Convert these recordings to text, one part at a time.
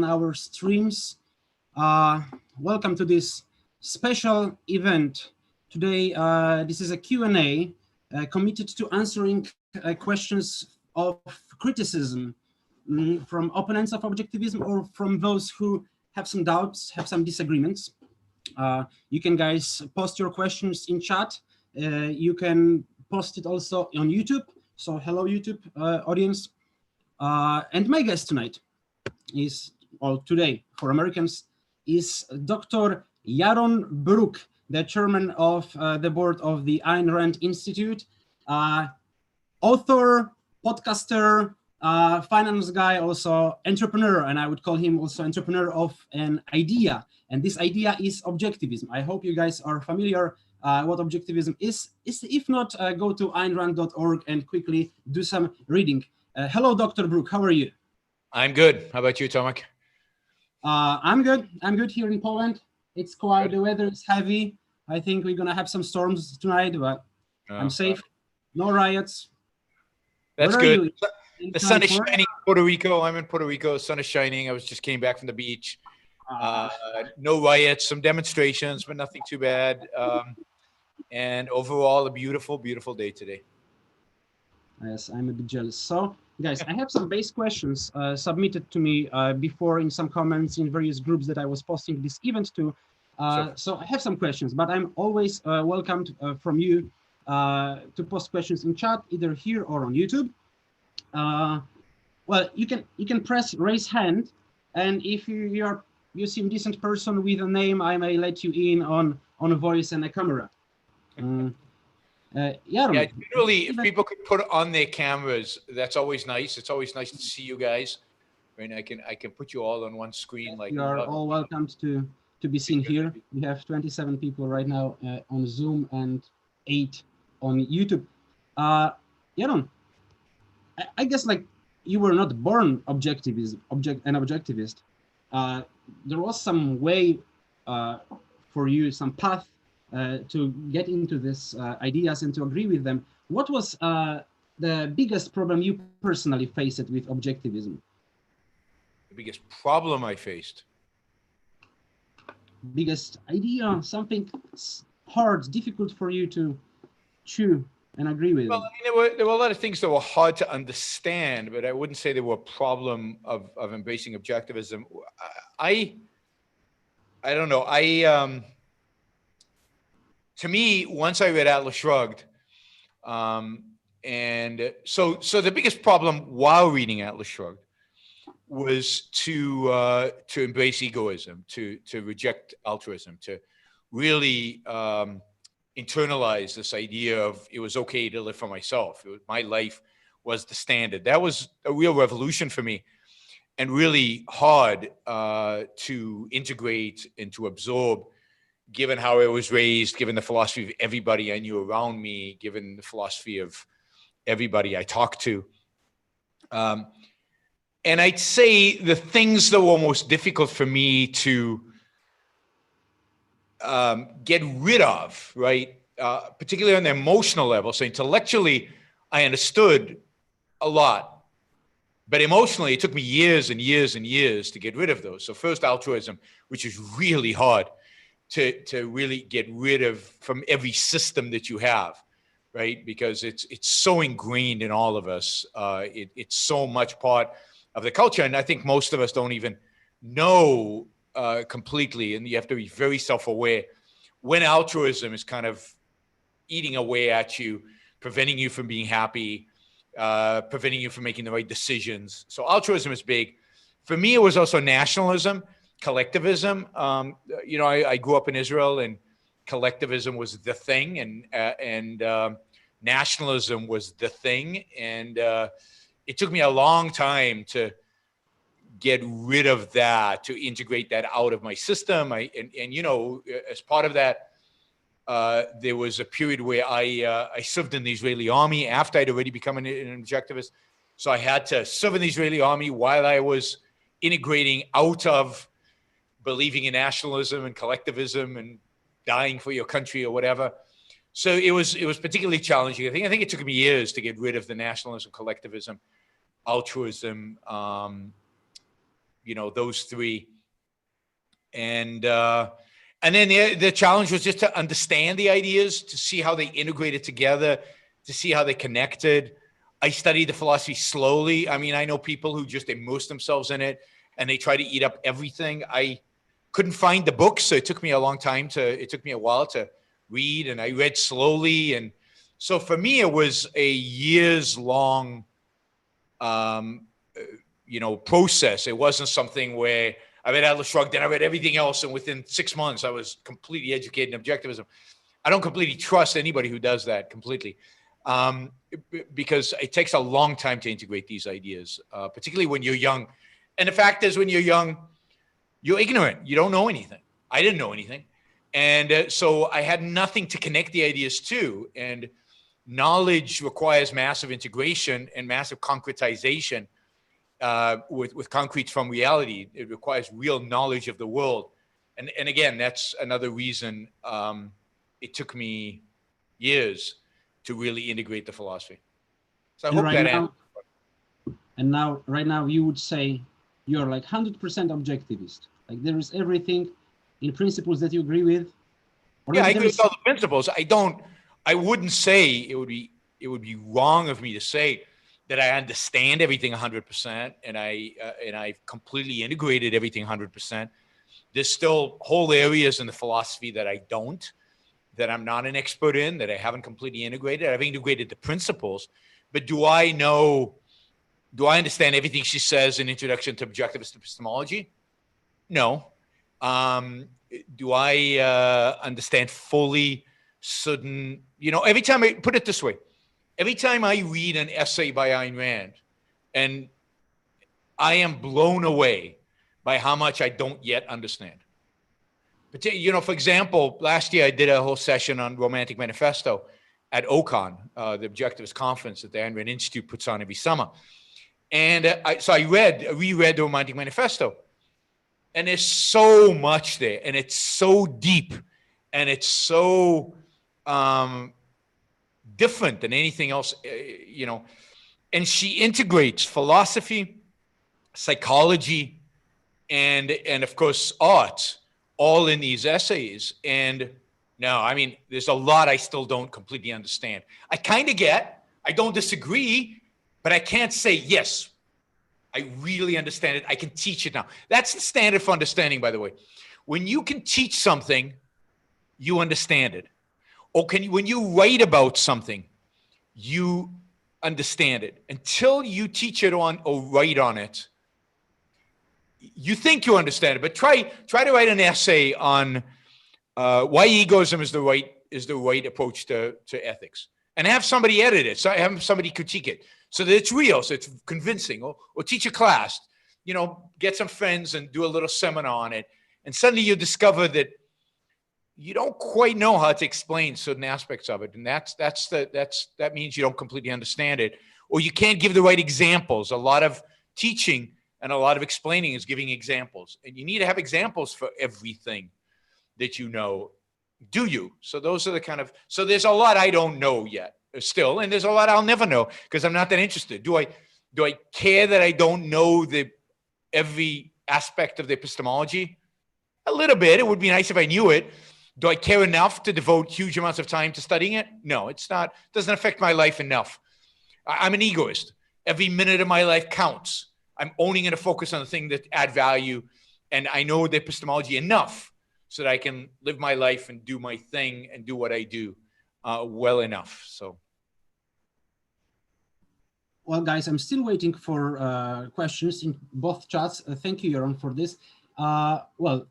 our streams. Welcome to this special event. Today, this is a Q&A committed to answering questions of criticism from opponents of objectivism or from those who have some doubts, have some disagreements. You can, guys, post your questions in chat. You can post it also on YouTube. So hello, YouTube audience. And my guest tonight is, or today for Americans, is Dr. Yaron Brook, the chairman of the board of the Ayn Rand Institute, author, podcaster, finance guy, also entrepreneur, and I would call him also entrepreneur of an idea. And this idea is objectivism. I hope you guys are familiar what objectivism is. If not, go to aynrand.org and quickly do some reading. Hello, Dr. Brook. How are you? I'm good. How about you, Tomek? I'm good. I'm good here in Poland. It's quiet. The weather is heavy. I think we're going to have some storms tonight, but I'm safe. No riots. That's good. The sun is shining in Puerto Rico. I'm in Puerto Rico. The sun is shining. I just came back from the beach. No riots, some demonstrations, but nothing too bad. And overall, a beautiful, beautiful day today. Yes, I'm a bit jealous. So, guys, I have some base questions submitted to me before in some comments in various groups that I was posting this event to. Sure. So I have some questions, but I'm always welcomed from you to post questions in chat, either here or on YouTube. Well, you can press raise hand, and if you seem decent person with a name, I may let you in on a voice and a camera. Yaron. Yeah, generally, if people could put on their cameras, that's always nice. It's always nice to see you guys. Right? I can put you all on one screen. Like you are all welcomed to be seen here. We have 27 people right now on Zoom and 8 on YouTube. Yaron, I guess like you were not born an objectivist. There was some way for you, some path to get into these ideas and to agree with them. What was the biggest problem you personally faced with objectivism? The biggest problem I faced? Biggest idea, something hard, difficult for you to chew and agree with? Well, I mean, there were a lot of things that were hard to understand, but I wouldn't say they were a problem of embracing objectivism. I don't know. To me, once I read Atlas Shrugged, and so the biggest problem while reading Atlas Shrugged was to embrace egoism, to reject altruism, to really internalize this idea of it was okay to live for myself. My life was the standard. That was a real revolution for me, and really hard to integrate and to absorb, given how I was raised, given the philosophy of everybody I knew around me, given the philosophy of everybody I talked to. And I'd say the things that were most difficult for me to get rid of, right? Particularly on the emotional level. So intellectually, I understood a lot, but emotionally, it took me years and years and years to get rid of those. So first, altruism, which is really hard to really get rid of from every system that you have, right? Because it's so ingrained in all of us. It's so much part of the culture, and I think most of us don't even know completely, and you have to be very self-aware when altruism is kind of eating away at you, preventing you from being happy, preventing you from making the right decisions. So altruism is big. For me, it was also nationalism, collectivism. I grew up in Israel, and collectivism was the thing, and nationalism was the thing, and it took me a long time to get rid of that, to integrate that out of my system. As part of that, there was a period where I served in the Israeli army after I'd already become an objectivist. So I had to serve in the Israeli army while I was integrating out of believing in nationalism and collectivism and dying for your country or whatever. So it was particularly challenging. I think it took me years to get rid of the nationalism, collectivism, altruism, those three. And then the challenge was just to understand the ideas, to see how they integrated together, to see how they connected. I studied the philosophy slowly. I mean, I know people who just immerse themselves in it and they try to eat up everything. I couldn't find the books, so it took me a while to read, and I read slowly. And so for me, it was a years-long, process. It wasn't something where I read Atlas Shrugged and I read everything else, and within 6 months, I was completely educated in objectivism. I don't completely trust anybody who does that completely, because it takes a long time to integrate these ideas, particularly when you're young. And the fact is, when you're young, you're ignorant. You don't know anything. I didn't know anything. And so I had nothing to connect the ideas to. And knowledge requires massive integration and massive concretization with concretes from reality. It requires real knowledge of the world. And again, that's another reason it took me years to really integrate the philosophy. So I hope that answers. And now, right now, you would say you're like 100% objectivist. Like there is everything in principles that you agree with. Yeah, I agree with all the principles. I wouldn't say it would be wrong of me to say that I understand everything 100% and I've completely integrated everything 100%. There's still whole areas in the philosophy that I don't, that I'm not an expert in, that I haven't completely integrated. I've integrated the principles, but do I understand everything she says in Introduction to Objectivist Epistemology? No. Do I understand fully certain, every time I put it this way, every time I read an essay by Ayn Rand, and I am blown away by how much I don't yet understand. But, for example, last year I did a whole session on Romantic Manifesto at OCON, the Objectivist conference that the Ayn Rand Institute puts on every summer. And so I reread the Romantic Manifesto. And there's so much there, and it's so deep, and it's so different than anything else, And she integrates philosophy, psychology, and of course art, all in these essays. And no, I mean, there's a lot I still don't completely understand. I kind of get, I don't disagree, but I can't say yes, I really understand it. I can teach it now. That's the standard for understanding, by the way. When you can teach something, you understand it. Or when you write about something, you understand it. Until you teach it on or write on it, you think you understand it. But try to write an essay on why egoism is the right approach to ethics, and have somebody edit it. So have somebody critique it, so that it's real, so it's convincing. Or teach a class, get some friends and do a little seminar on it. And suddenly you discover that you don't quite know how to explain certain aspects of it. And that means you don't completely understand it, or you can't give the right examples. A lot of teaching and a lot of explaining is giving examples, and you need to have examples for everything that you know. Do you? So those are so there's a lot I don't know yet still, and there's a lot I'll never know because I'm not that interested. Do I care that I don't know every aspect of the epistemology? A little bit. It would be nice if I knew it. Do I care enough to devote huge amounts of time to studying it? No, it's not. It doesn't affect my life enough. I'm an egoist. Every minute of my life counts. I'm owning and a focus on the thing that add value, and I know the epistemology enough so that I can live my life and do my thing and do what I do well enough. So. Well, guys, I'm still waiting for questions in both chats. Thank you, Yaron, for this. Well,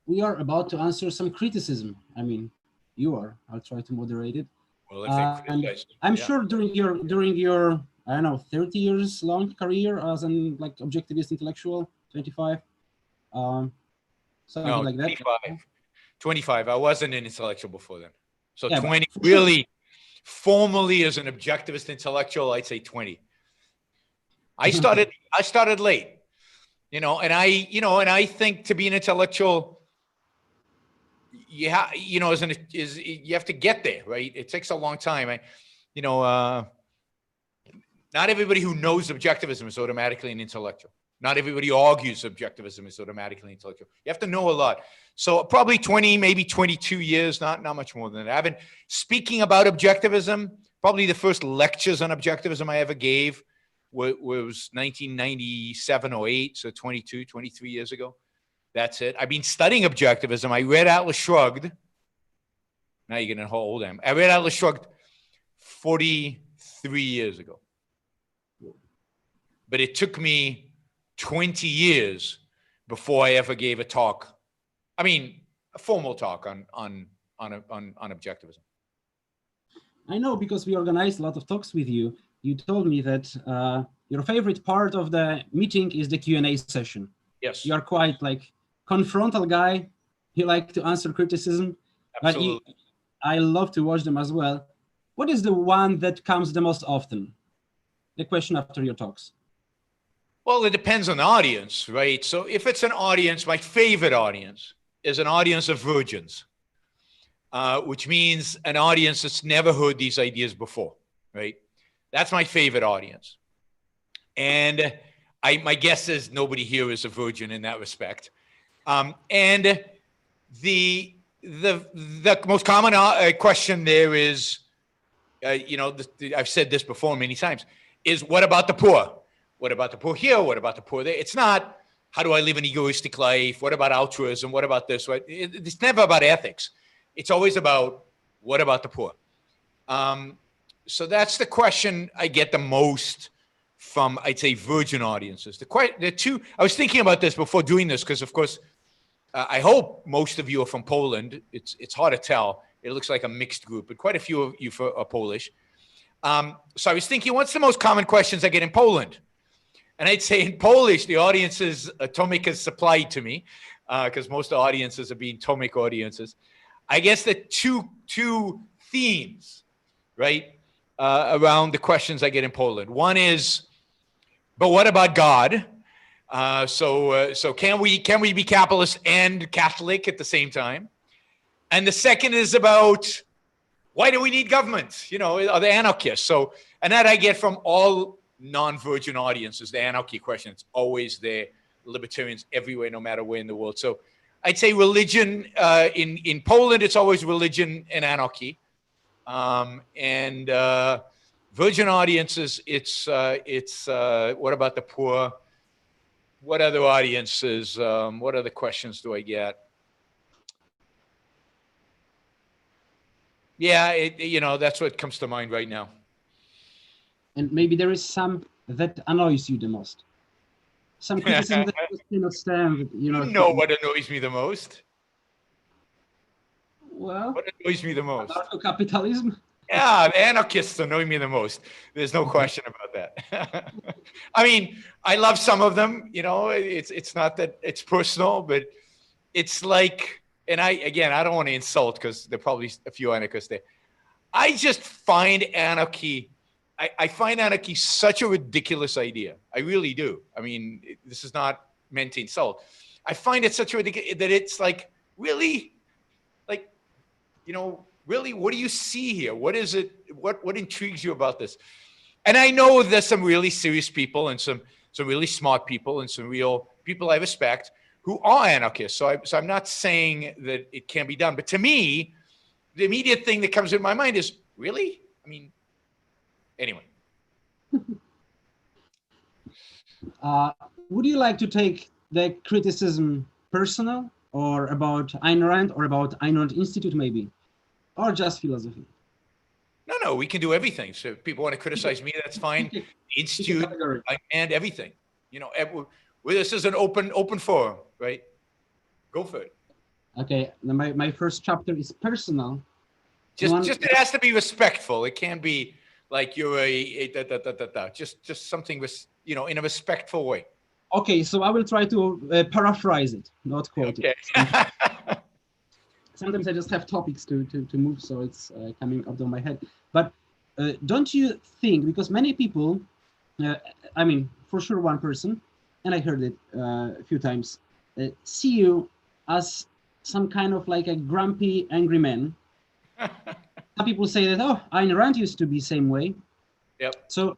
we are about to answer some criticism. I mean, you are. I'll try to moderate it. Well, if I'm sure during your I don't know 30 years long career as an objectivist intellectual, 25, something like that. 25. I wasn't an intellectual before then. So yeah, 20 really formally as an objectivist intellectual, I'd say 20. I started late, and I think to be an intellectual, you have to get there, right? It takes a long time. Not everybody who knows objectivism is automatically an intellectual. Not everybody argues objectivism is automatically intellectual. You have to know a lot. So probably 20, maybe 22 years, not much more than that. I've been speaking about objectivism. Probably the first lectures on objectivism I ever gave was 1997 or 8, so 22, 23 years ago. That's it. I've been studying objectivism. I read Atlas Shrugged. Now you're getting how old I am. I read Atlas Shrugged 43 years ago. But it took me 20 years before I ever gave a talk. I mean, a formal talk on objectivism. I know, because we organized a lot of talks with you. You told me that your favorite part of the meeting is the Q&A session. Yes. You are quite like confrontal guy. You like to answer criticism. Absolutely. But I love to watch them as well. What is the one that comes the most often? The question after your talks. Well, it depends on the audience, right? So if it's an audience, my favorite audience is an audience of virgins, which means an audience that's never heard these ideas before, right? That's my favorite audience. And my guess is nobody here is a virgin in that respect. And the most common question there is, I've said this before many times, is what about the poor? What about the poor here? What about the poor there? It's not, how do I live an egoistic life? What about altruism? What about this? It's never about ethics. It's always about, what about the poor? So that's the question I get the most from, I'd say, virgin audiences. The two, I was thinking about this before doing this, because of course, I hope most of you are from Poland. It's hard to tell. It looks like a mixed group, but quite a few of you are Polish. So I was thinking, what's the most common questions I get in Poland? And I'd say in Polish, the audience is Tomek is supplied to me, because most audiences are being Tomek audiences. I guess the two themes, right, around the questions I get in Poland. One is, but what about God? So can we be capitalist and Catholic at the same time? And the second is about, why do we need government? Are they anarchists? So, and that I get from all non-virgin audiences, the anarchy question. It's always there. Libertarians everywhere, no matter where in the world. So I'd say religion, in Poland, it's always religion and anarchy. And virgin audiences, it's what about the poor? What other audiences? What other questions do I get? Yeah, that's what comes to mind right now. And maybe there is some that annoys you the most. Some criticism that you cannot stand. You know what annoys me the most? Well, what annoys me the most? Capitalism. Yeah, the anarchists annoy me the most. There's no question about that. I mean, I love some of them. It's not that it's personal, but it's like, and I don't want to insult, because there are probably a few anarchists there. I just find anarchy. I find anarchy such a ridiculous idea. I really do. I mean, this is not meant to insult. I find it such a ridiculous that it's like, really, like, really, what do you see here? What is it? What intrigues you about this? And I know there's some really serious people and some really smart people and some real people I respect who are anarchists. So I'm not saying that it can't be done. But to me, the immediate thing that comes in my mind is, really? I mean, anyway. Would you like to take the criticism personal, or about Ayn Rand, or about Ayn Rand Institute maybe, or just philosophy? No, we can do everything. So if people want to criticize me, that's fine. Institute, Ayn Rand, everything. This is an open forum, right? Go for it. Okay, my first chapter is personal. Just it has to be respectful. It can't be like you're just something with, in a respectful way. Okay, so I will try to paraphrase it, not quote it. Sometimes I just have topics to move, so it's coming out of my head. But don't you think, because many people, I mean, for sure one person, and I heard it a few times, see you as some kind of like a grumpy, angry man. Some people say that, oh, Ayn Rand used to be same way. Yep. So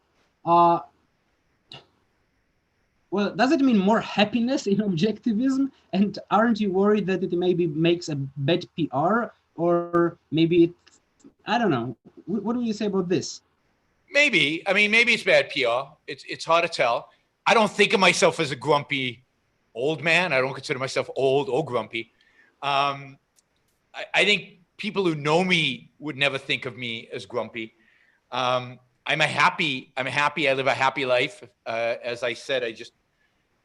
Well, does it mean more happiness in objectivism? And aren't you worried that it maybe makes a bad PR, or maybe it, I don't know. What do you say about this? Maybe. I mean, maybe it's bad PR. It's hard to tell. I don't think of myself as a grumpy old man. I don't consider myself old or grumpy. I think people who know me would never think of me as grumpy. I'm happy. I live a happy life. As I said,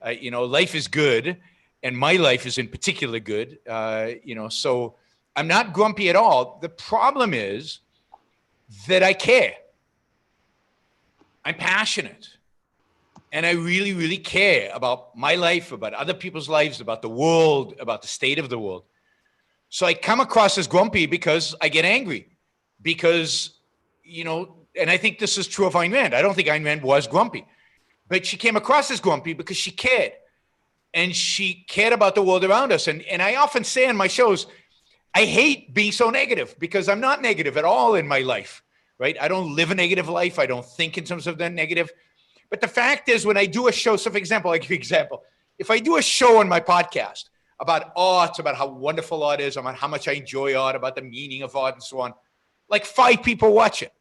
life is good, and my life is in particular good. So I'm not grumpy at all. The problem is that I care. I'm passionate, and I really, really care about my life, about other people's lives, about the world, about the state of the world. So I come across as grumpy because I get angry, because, and I think this is true of Ayn Rand. I don't think Ayn Rand was grumpy, but she came across as grumpy because she cared, and she cared about the world around us. And I often say in my shows, I hate being so negative, because I'm not negative at all in my life. Right? I don't live a negative life. I don't think in terms of the negative. But the fact is, when I do a show, so for example, I'll give you an example. If I do a show on my podcast about art, about how wonderful art is, about how much I enjoy art, about the meaning of art and so on, like 5 people watch it.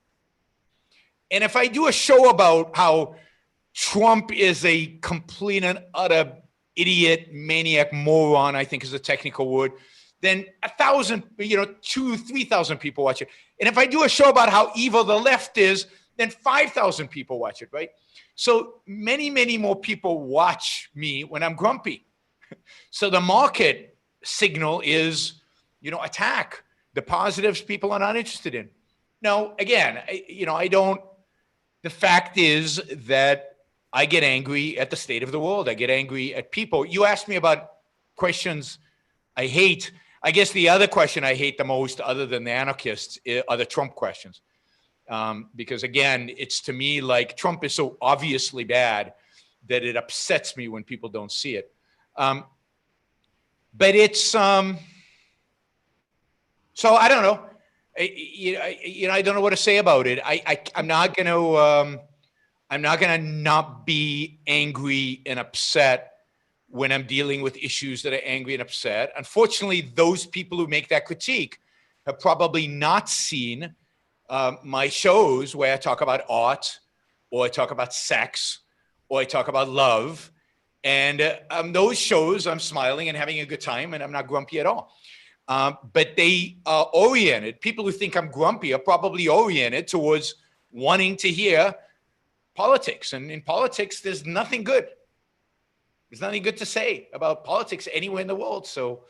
And if I do a show about how Trump is a complete and utter idiot, maniac, moron, I think is a technical word, then 1,000, 2,000, 3,000 people watch it. And if I do a show about how evil the left is, then 5,000 people watch it, right? So many, many more people watch me when I'm grumpy. So the market signal is, attack. The positives people are not interested in. Now, again, the fact is that I get angry at the state of the world. I get angry at people. You asked me about questions I hate. I guess the other question I hate the most, other than the anarchists, are the Trump questions. Because again, it's to me like Trump is so obviously bad that it upsets me when people don't see it. But it's, so I don't know. I don't know what to say about it. I'm not gonna not be angry and upset when I'm dealing with issues that are angry and upset. Unfortunately, those people who make that critique have probably not seen my shows where I talk about art, or I talk about sex, or I talk about love. And those shows, I'm smiling and having a good time, and I'm not grumpy at all. But they are oriented. People who think I'm grumpy are probably oriented towards wanting to hear politics. And in politics, there's nothing good. There's nothing good to say about politics anywhere in the world. So,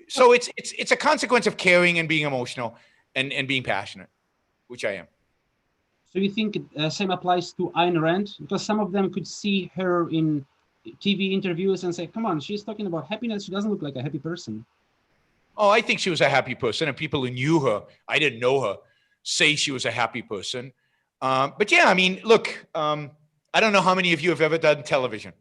so it's a consequence of caring and being emotional and being passionate, which I am. So you think same applies to Ayn Rand? Because some of them could see her in TV interviews and say, come on, she's talking about happiness. She doesn't look like a happy person. Oh, I think she was a happy person, and people who knew her, I didn't know her, say she was a happy person. But yeah, I mean, look, I don't know how many of you have ever done television.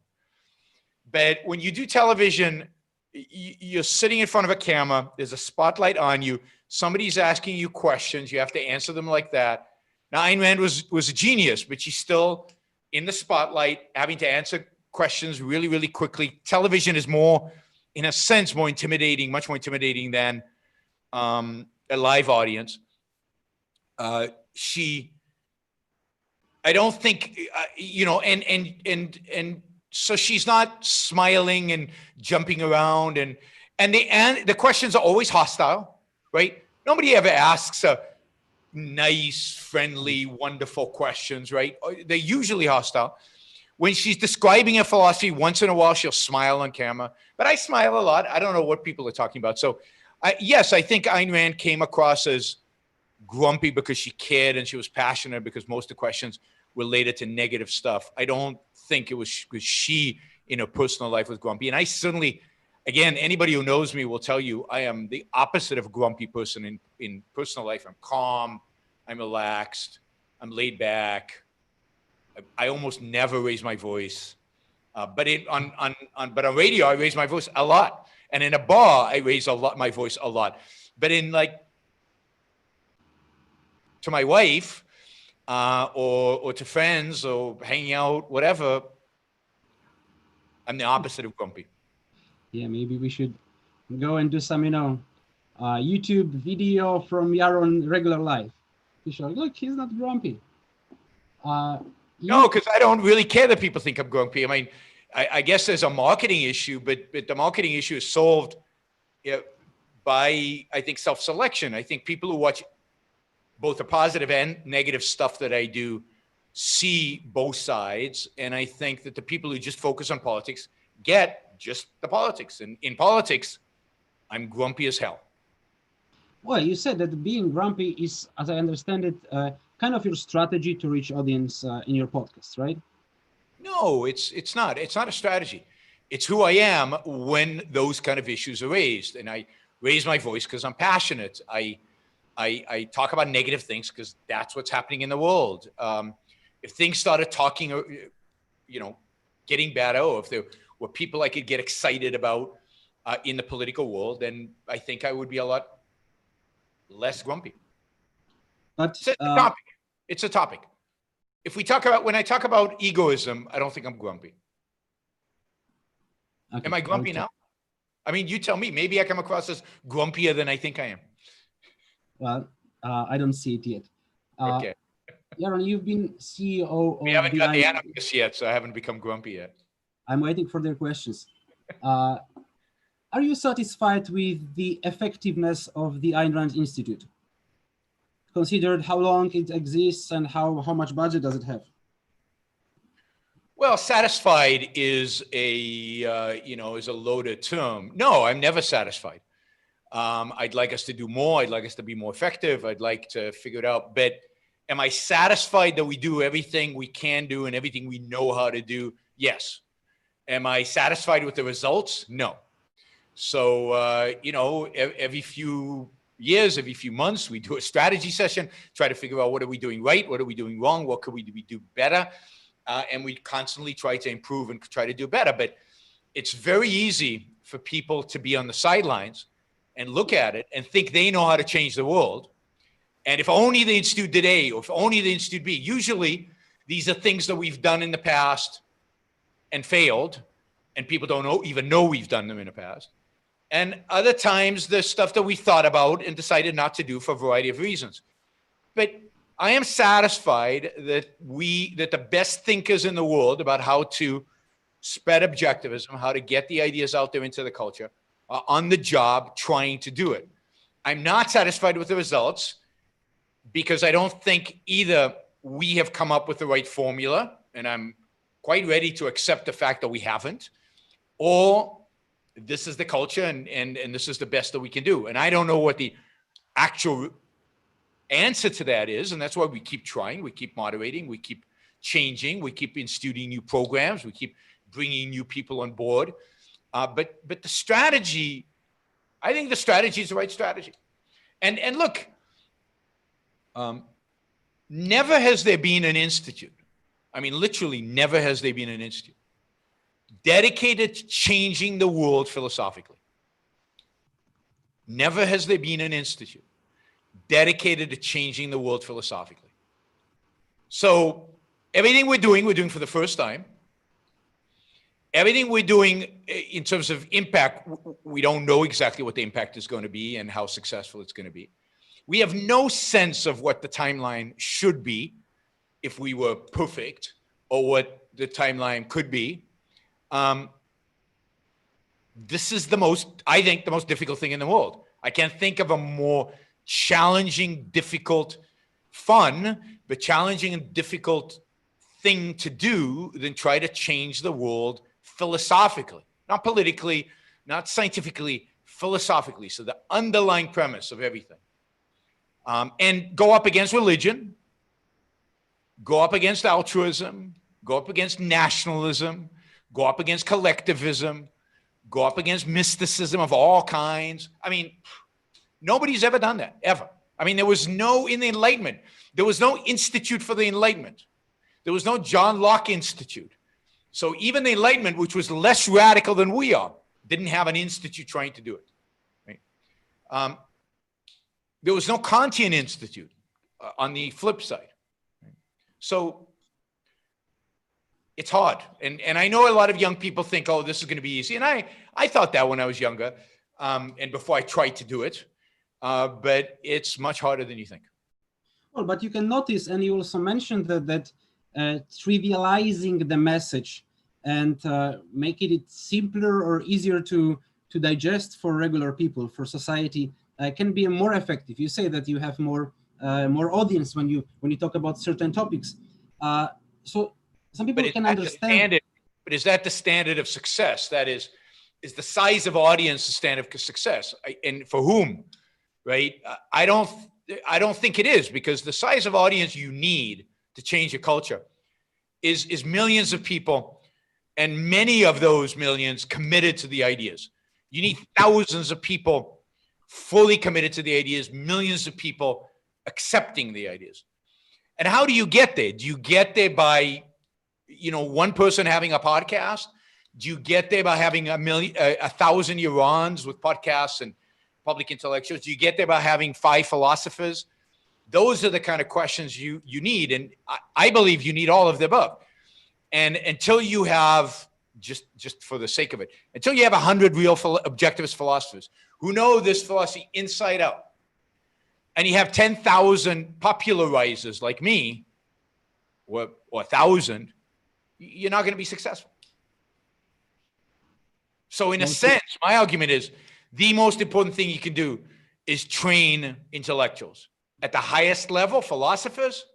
But when you do television, you're sitting in front of a camera, there's a spotlight on you, somebody's asking you questions, you have to answer them like that. Now, Ayn Rand was a genius, but she's still in the spotlight, having to answer questions really, really quickly. Television is more, in a sense, more intimidating, much more intimidating than a live audience. I don't think, and so she's not smiling and jumping around, and the questions are always hostile, right? Nobody ever asks a nice, friendly, wonderful questions, right? They're usually hostile. When she's describing her philosophy, once in a while she'll smile on camera, but I smile a lot. I don't know what people are talking about. So yes, I think Ayn Rand came across as grumpy because she cared and she was passionate, because most of the questions related to negative stuff. I don't think it was because she in her personal life was grumpy. And I certainly, again, anybody who knows me will tell you I am the opposite of a grumpy person in personal life. I'm calm, I'm relaxed, I'm laid back. I almost never raise my voice. But on radio, I raise my voice a lot. And in a bar, I raise my voice a lot. But to my wife, or to friends, or hanging out, whatever, I'm the opposite of grumpy. Yeah, maybe we should go and do some, YouTube video from Yaron regular life. To show, look, he's not grumpy. No, because I don't really care that people think I'm grumpy. I mean, I guess there's a marketing issue, but the marketing issue is solved by, I think, self-selection. I think people who watch both the positive and negative stuff that I do see both sides. And I think that the people who just focus on politics get just the politics. And in politics, I'm grumpy as hell. Well, you said that being grumpy is, as I understand it, kind of your strategy to reach audience in your podcast, right? No, it's not. It's not a strategy. It's who I am when those kind of issues are raised. And I raise my voice because I'm passionate. I talk about negative things because that's what's happening in the world. If things started talking, getting better, or if there were people I could get excited about in the political world, then I think I would be a lot less grumpy. But it's a topic. It's a topic. If we talk about, when I talk about egoism, I don't think I'm grumpy. Okay, am I grumpy now? I mean, you tell me. Maybe I come across as grumpier than I think I am. Well, I don't see it yet. Okay. Yaron, you've been CEO of we haven't got the anarchists yet, so I haven't become grumpy yet. I'm waiting for their questions. Are you satisfied with the effectiveness of the Ayn Rand Institute? Considered how long it exists and how much budget does it have? Well, satisfied is is a loaded term. No, I'm never satisfied. I'd like us to do more. I'd like us to be more effective. I'd like to figure it out. But am I satisfied that we do everything we can do and everything we know how to do? Yes. Am I satisfied with the results? No. So, every few years, every few months, we do a strategy session, try to figure out what are we doing right, what are we doing wrong, what could we do better, and we constantly try to improve and try to do better. But it's very easy for people to be on the sidelines and look at it and think they know how to change the world. And if only the Institute did A, or if only the Institute B. Usually, these are things that we've done in the past and failed, and people don't even know we've done them in the past. And other times, there's stuff that we thought about and decided not to do for a variety of reasons. But I am satisfied that the best thinkers in the world about how to spread objectivism, how to get the ideas out there into the culture, are on the job trying to do it. I'm not satisfied with the results because I don't think either we have come up with the right formula, and I'm quite ready to accept the fact that we haven't, or this is the culture and this is the best that we can do. And I don't know what the actual answer to that is. And that's why we keep trying, we keep moderating, we keep changing, we keep instituting new programs, we keep bringing new people on board. But the strategy, I think the strategy is the right strategy. And look, never has there been an institute. I mean, literally never has there been an institute dedicated to changing the world philosophically. Never has there been an institute dedicated to changing the world philosophically. So everything we're doing for the first time. Everything we're doing in terms of impact, we don't know exactly what the impact is going to be and how successful it's going to be. We have no sense of what the timeline should be if we were perfect, or what the timeline could be. This is I think, the most difficult thing in the world. I can't think of a more challenging, difficult, fun, but challenging and difficult thing to do than try to change the world philosophically, not politically, not scientifically, philosophically. So the underlying premise of everything. And go up against religion, go up against altruism, go up against nationalism, go up against collectivism, go up against mysticism of all kinds. I mean, nobody's ever done that, ever. I mean, there was no, in the Enlightenment, there was no Institute for the Enlightenment. There was no John Locke Institute. So even the Enlightenment, which was less radical than we are, didn't have an institute trying to do it. Right? There was no Kantian Institute on the flip side. Right? So it's hard. And I know a lot of young people think, oh, this is going to be easy. And I thought that when I was younger, and before I tried to do it, but it's much harder than you think. Well, but you can notice, and you also mentioned that trivializing the message and making it simpler or easier to digest for regular people, for society, can be more effective. You say that you have more audience when you talk about certain topics. So some people can understand. But is that the standard of success? That is the size of audience the standard of success? And for whom, right? I don't think it is, because the size of audience you need to change a culture is millions of people, and many of those millions committed to the ideas. You need thousands of people fully committed to the ideas, millions of people accepting the ideas. And how do you get there? Do you get there by, one person having a podcast? Do you get there by having 1,000 Yarons with podcasts and public intellectuals? Do you get there by having 5 philosophers? Those are the kind of questions you need. And I believe you need all of the above. And until you have, just for the sake of it, until you have 100 real objectivist philosophers who know this philosophy inside out, and you have 10,000 popularizers like me, or 1,000, you're not going to be successful. So in a sense, my argument is the most important thing you can do is train intellectuals at the highest level, philosophers,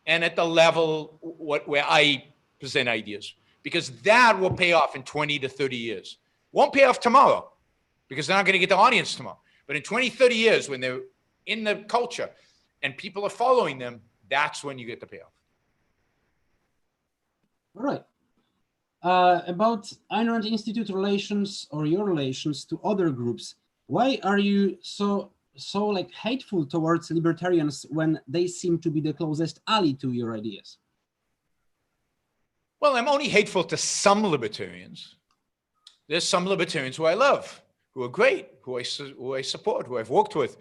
and at the level where I present ideas, because that will pay off in 20 to 30 years. Won't pay off tomorrow, because they're not going to get the audience tomorrow. But in 20, 30 years, when they're in the culture and people are following them, that's when you get the payoff. All right. About Ayn Rand Institute relations, or your relations to other groups, why are you so like hateful towards libertarians when they seem to be the closest ally to your ideas? Well, I'm only hateful to some libertarians. There's some libertarians who I love, who are great, who I support, who I've worked with,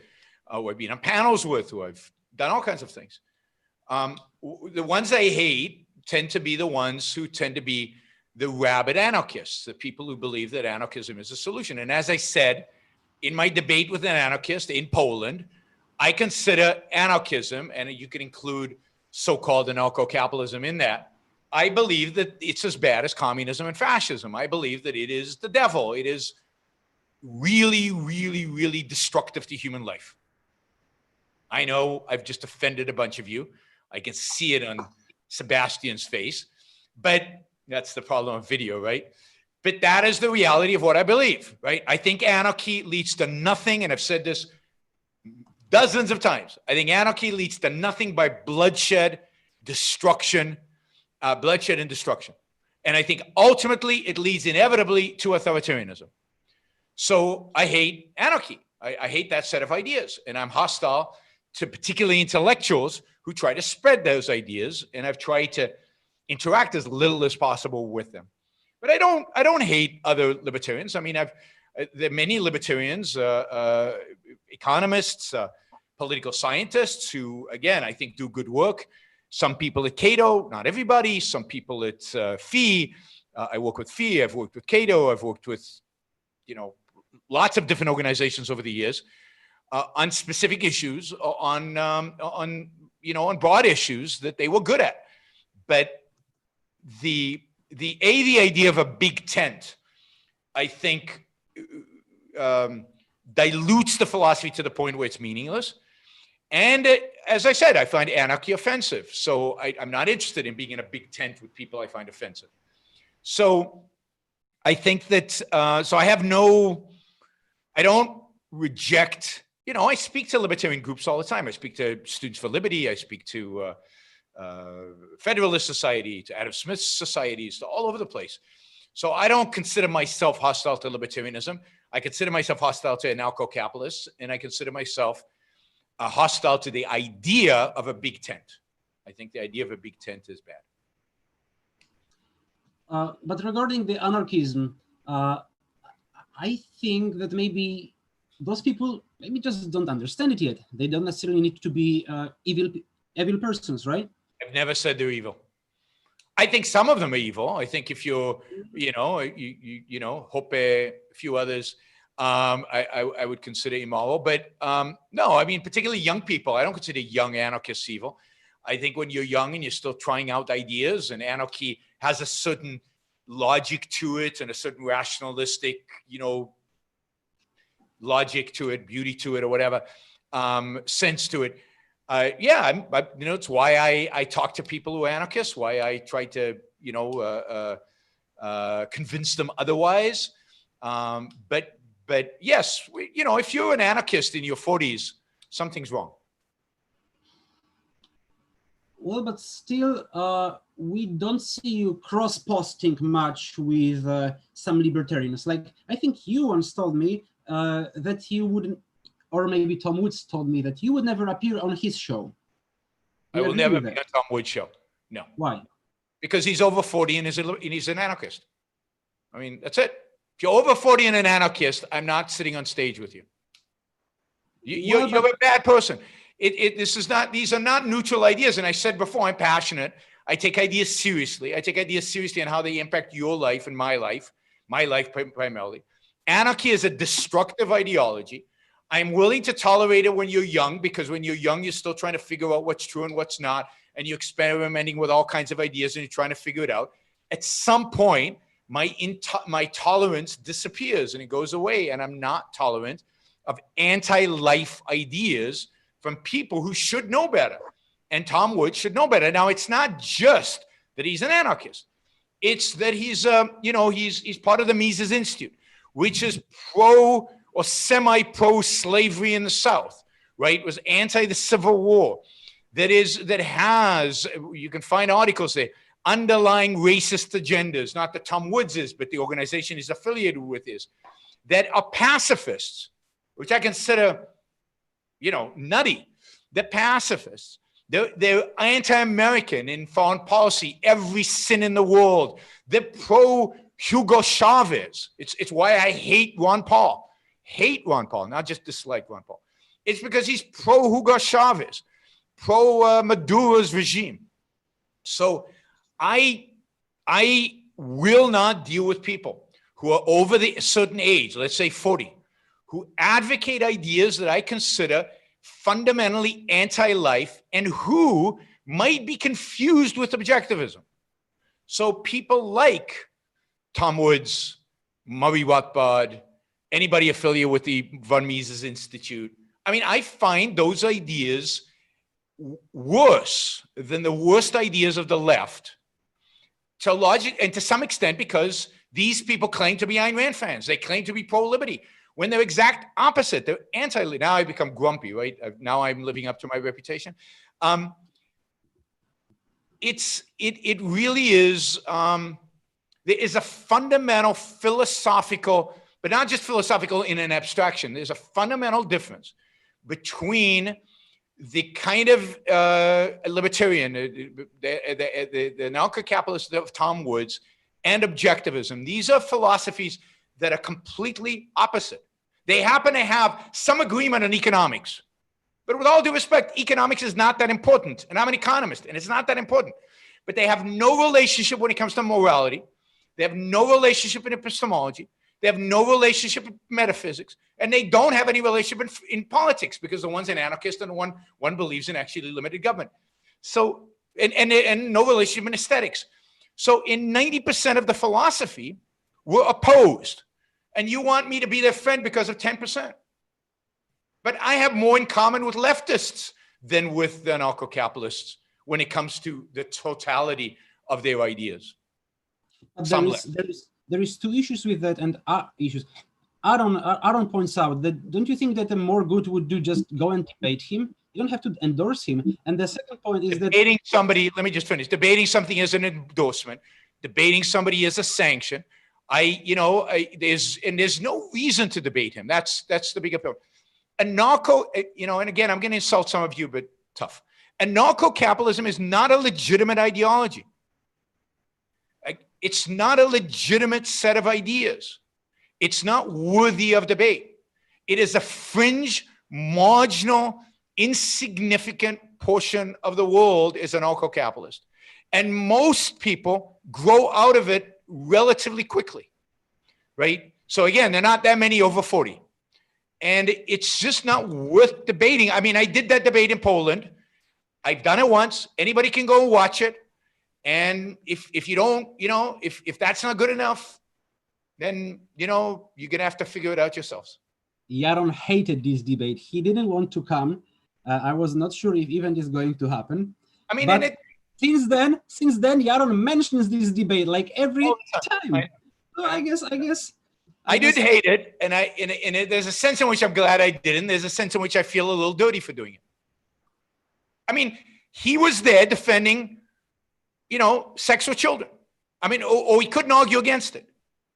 who I've been on panels with, who I've done all kinds of things. The ones I hate tend to be the ones who tend to be the rabid anarchists, the people who believe that anarchism is a solution. And as I said, in my debate with an anarchist in Poland, I consider anarchism, and you can include so-called anarcho-capitalism in that, I believe that it's as bad as communism and fascism. I believe that it is the devil. It is really, really, really destructive to human life. I know I've just offended a bunch of you. I can see it on Sebastian's face, but that's the problem of video, right? But that is the reality of what I believe, right? I think anarchy leads to nothing, and I've said this dozens of times. I think anarchy leads to nothing by bloodshed, destruction, bloodshed and destruction. And I think ultimately it leads inevitably to authoritarianism. So I hate anarchy. I hate that set of ideas, and I'm hostile to particularly intellectuals who try to spread those ideas, and I've tried to interact as little as possible with them. But I don't hate other libertarians. I mean, there are many libertarians, economists, political scientists who, again, I think do good work. Some people at Cato, not everybody. Some people at FEE. I work with FEE. I've worked with Cato. I've worked with, lots of different organizations over the years on specific issues, on broad issues that they were good at. But the idea of a big tent, I think, dilutes the philosophy to the point where it's meaningless. And as I said, I find anarchy offensive. So I'm not interested in being in a big tent with people I find offensive. So I think that, so I don't reject, I speak to libertarian groups all the time. I speak to Students for Liberty. I speak to Federalist Society, to Adam Smith societies, to all over the place. So I don't consider myself hostile to libertarianism. I consider myself hostile to anarcho-capitalists, and I consider myself hostile to the idea of a big tent. I think the idea of a big tent is bad. But regarding the anarchism, I think that maybe those people maybe just don't understand it yet. They don't necessarily need to be evil persons, right? I've never said they're evil. I think some of them are evil. I think if you're, Hoppe, a few others, I would consider immoral. But no, I mean, particularly young people, I don't consider young anarchists evil. I think when you're young and you're still trying out ideas, and anarchy has a certain logic to it and a certain rationalistic, logic to it, beauty to it, or whatever, sense to it. It's why I talk to people who are anarchists, why I try to, convince them otherwise. But yes, if you're an anarchist in your 40s, something's wrong. Well, but still, we don't see you cross-posting much with some libertarians. Like, I think you once told me that you wouldn't, or maybe Tom Woods told me that you would never appear on his show. I will never be on Tom Woods' show. No. Why? Because he's over 40 and he's an anarchist. I mean, that's it. If you're over 40 and an anarchist, I'm not sitting on stage with you. You're a bad person. These are not neutral ideas. And I said before, I'm passionate. I take ideas seriously. I take ideas seriously on how they impact your life and my life primarily. Anarchy is a destructive ideology. I'm willing to tolerate it when you're young, because when you're young, you're still trying to figure out what's true and what's not. And you're experimenting with all kinds of ideas and you're trying to figure it out. At some point, my tolerance disappears and it goes away. And I'm not tolerant of anti-life ideas from people who should know better. And Tom Woods should know better. Now, it's not just that he's an anarchist. It's that he's part of the Mises Institute, which is pro or semi-pro slavery in the South, right? It was anti the Civil War. That has, you can find articles there, underlying racist agendas, not that Tom Woods is, but the organization he's affiliated with is, that are pacifists, which I consider, nutty. The pacifists, they're anti-American in foreign policy, every sin in the world. They're pro-Hugo Chavez. It's why I hate Ron Paul. Hate Ron Paul, not just dislike Ron Paul. It's because he's pro-Hugo Chavez, pro-Maduro's regime. So I will not deal with people who are over a certain age, let's say 40, who advocate ideas that I consider fundamentally anti-life and who might be confused with objectivism. So people like Tom Woods, Murray Rothbard, anybody affiliated with the von Mises Institute, I mean, I find those ideas worse than the worst ideas of the left, to logic and to some extent because these people claim to be Ayn Rand fans. They claim to be pro-liberty when they're exact opposite. They're anti-liberty. Now I become grumpy, right? Now I'm living up to my reputation. It really is, there is a fundamental philosophical, but not just philosophical in an abstraction. There's a fundamental difference between the kind of libertarian, the anarcho-capitalist of Tom Woods, and objectivism. These are philosophies that are completely opposite. They happen to have some agreement on economics. But with all due respect, economics is not that important. And I'm an economist, and it's not that important. But they have no relationship when it comes to morality. They have no relationship in epistemology. They have no relationship in metaphysics. And they don't have any relationship in politics, because the one's an anarchist and one believes in actually limited government. So, and no relationship in aesthetics. So in 90% of the philosophy, we're opposed. And you want me to be their friend because of 10%. But I have more in common with leftists than with the anarcho-capitalists when it comes to the totality of their ideas. There is two issues with that, and issues. Aaron points out that, don't you think that a more good would do just go and debate him? You don't have to endorse him. And the second point is debating somebody, let me just finish. Debating something is an endorsement. Debating somebody is a sanction. There's no reason to debate him. That's the bigger problem. Anarcho, and again, I'm going to insult some of you, but tough. Anarcho-capitalism is not a legitimate ideology. It's not a legitimate set of ideas. It's not worthy of debate. It is a fringe, marginal, insignificant portion of the world is anarcho-capitalist. And most people grow out of it relatively quickly, right? So again, there are not that many over 40. And it's just not worth debating. I mean, I did that debate in Poland. I've done it once. Anybody can go watch it. And if you don't, if that's not good enough, then, you're going to have to figure it out yourselves. Yaron hated this debate. He didn't want to come. I was not sure if even this is going to happen. I mean, but since then, Yaron mentions this debate like every time. So I guess I did hate it, and there's a sense in which I'm glad I didn't. There's a sense in which I feel a little dirty for doing it. I mean, he was there defending, sex with children. I mean, or he couldn't argue against it.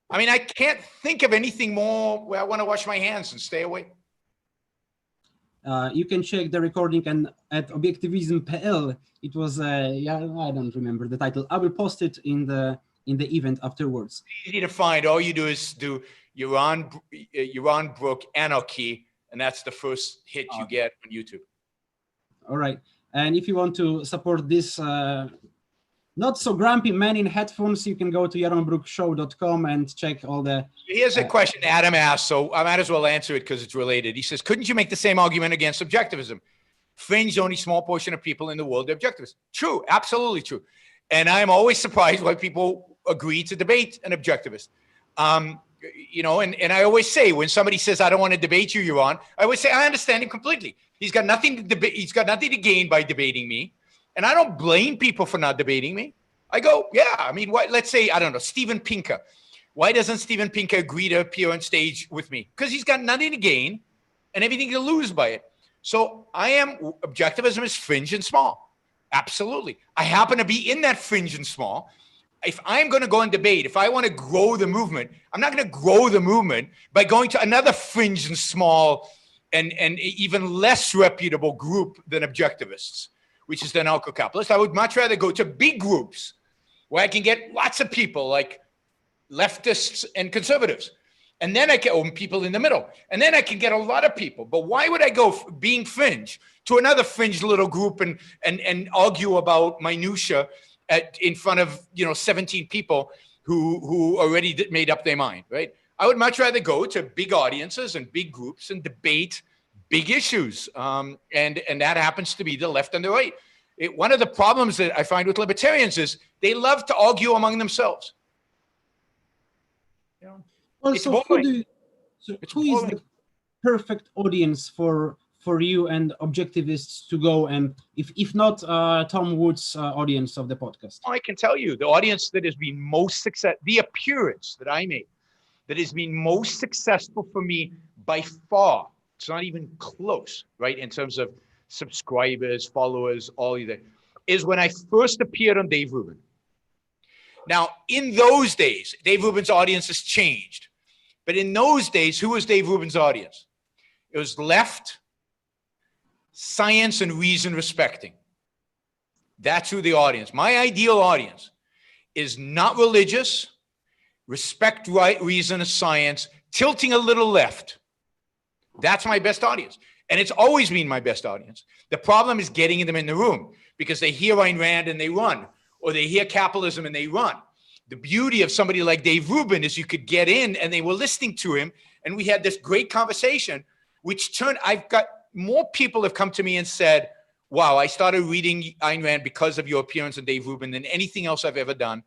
I mean, I can't think of anything more where I want to wash my hands and stay away. You can check the recording and at objectivism.pl. It was, I don't remember the title. I will post it in the event afterwards. Easy to find. All you do is do Yaron Brook Anarchy, and that's the first hit you get on YouTube. All right. And if you want to support this not so grumpy man in headphones, you can go to yaronbrookshow.com and check all the... Here's a question Adam asked, so I might as well answer it because it's related. He says, couldn't you make the same argument against objectivism? Fringe, only small portion of people in the world are objectivists. True, absolutely true. And I'm always surprised why people agree to debate an objectivist. And I always say, when somebody says, I don't want to debate you, Yaron, I always say, I understand him completely. He's got nothing to debate. He's got nothing to gain by debating me. And I don't blame people for not debating me. I go, yeah, I mean, let's say, I don't know, Steven Pinker. Why doesn't Steven Pinker agree to appear on stage with me? Because he's got nothing to gain and everything to lose by it. So objectivism is fringe and small. Absolutely. I happen to be in that fringe and small. If I'm going to go and debate, if I want to grow the movement, I'm not going to grow the movement by going to another fringe and small and even less reputable group than objectivists, which is the anarcho-capitalists. I would much rather go to big groups where I can get lots of people like leftists and conservatives. And then people in the middle. And then I can get a lot of people. But why would I go being fringe to another fringe little group and argue about minutia in front of 17 people who already made up their mind, right? I would much rather go to big audiences and big groups and debate big issues. And that happens to be the left and the right. One of the problems that I find with libertarians is they love to argue among themselves. Well, so who is the perfect audience for you and objectivists to go and, if not Tom Wood's audience of the podcast? I can tell you the audience that has been most successful, the appearance that I made that has been most successful for me by far, it's not even close, right? In terms of subscribers, followers, all of that, is when I first appeared on Dave Rubin. Now, in those days, Dave Rubin's audience has changed. But in those days, who was Dave Rubin's audience? It was left, science and reason respecting. That's who the audience. My ideal audience is not religious, respect right, reason and science, tilting a little left. That's my best audience. And it's always been my best audience. The problem is getting them in the room because they hear Ayn Rand and they run, or they hear capitalism and they run. The beauty of somebody like Dave Rubin is you could get in and they were listening to him and we had this great conversation, which I've got more people have come to me and said, wow, I started reading Ayn Rand because of your appearance on Dave Rubin than anything else I've ever done.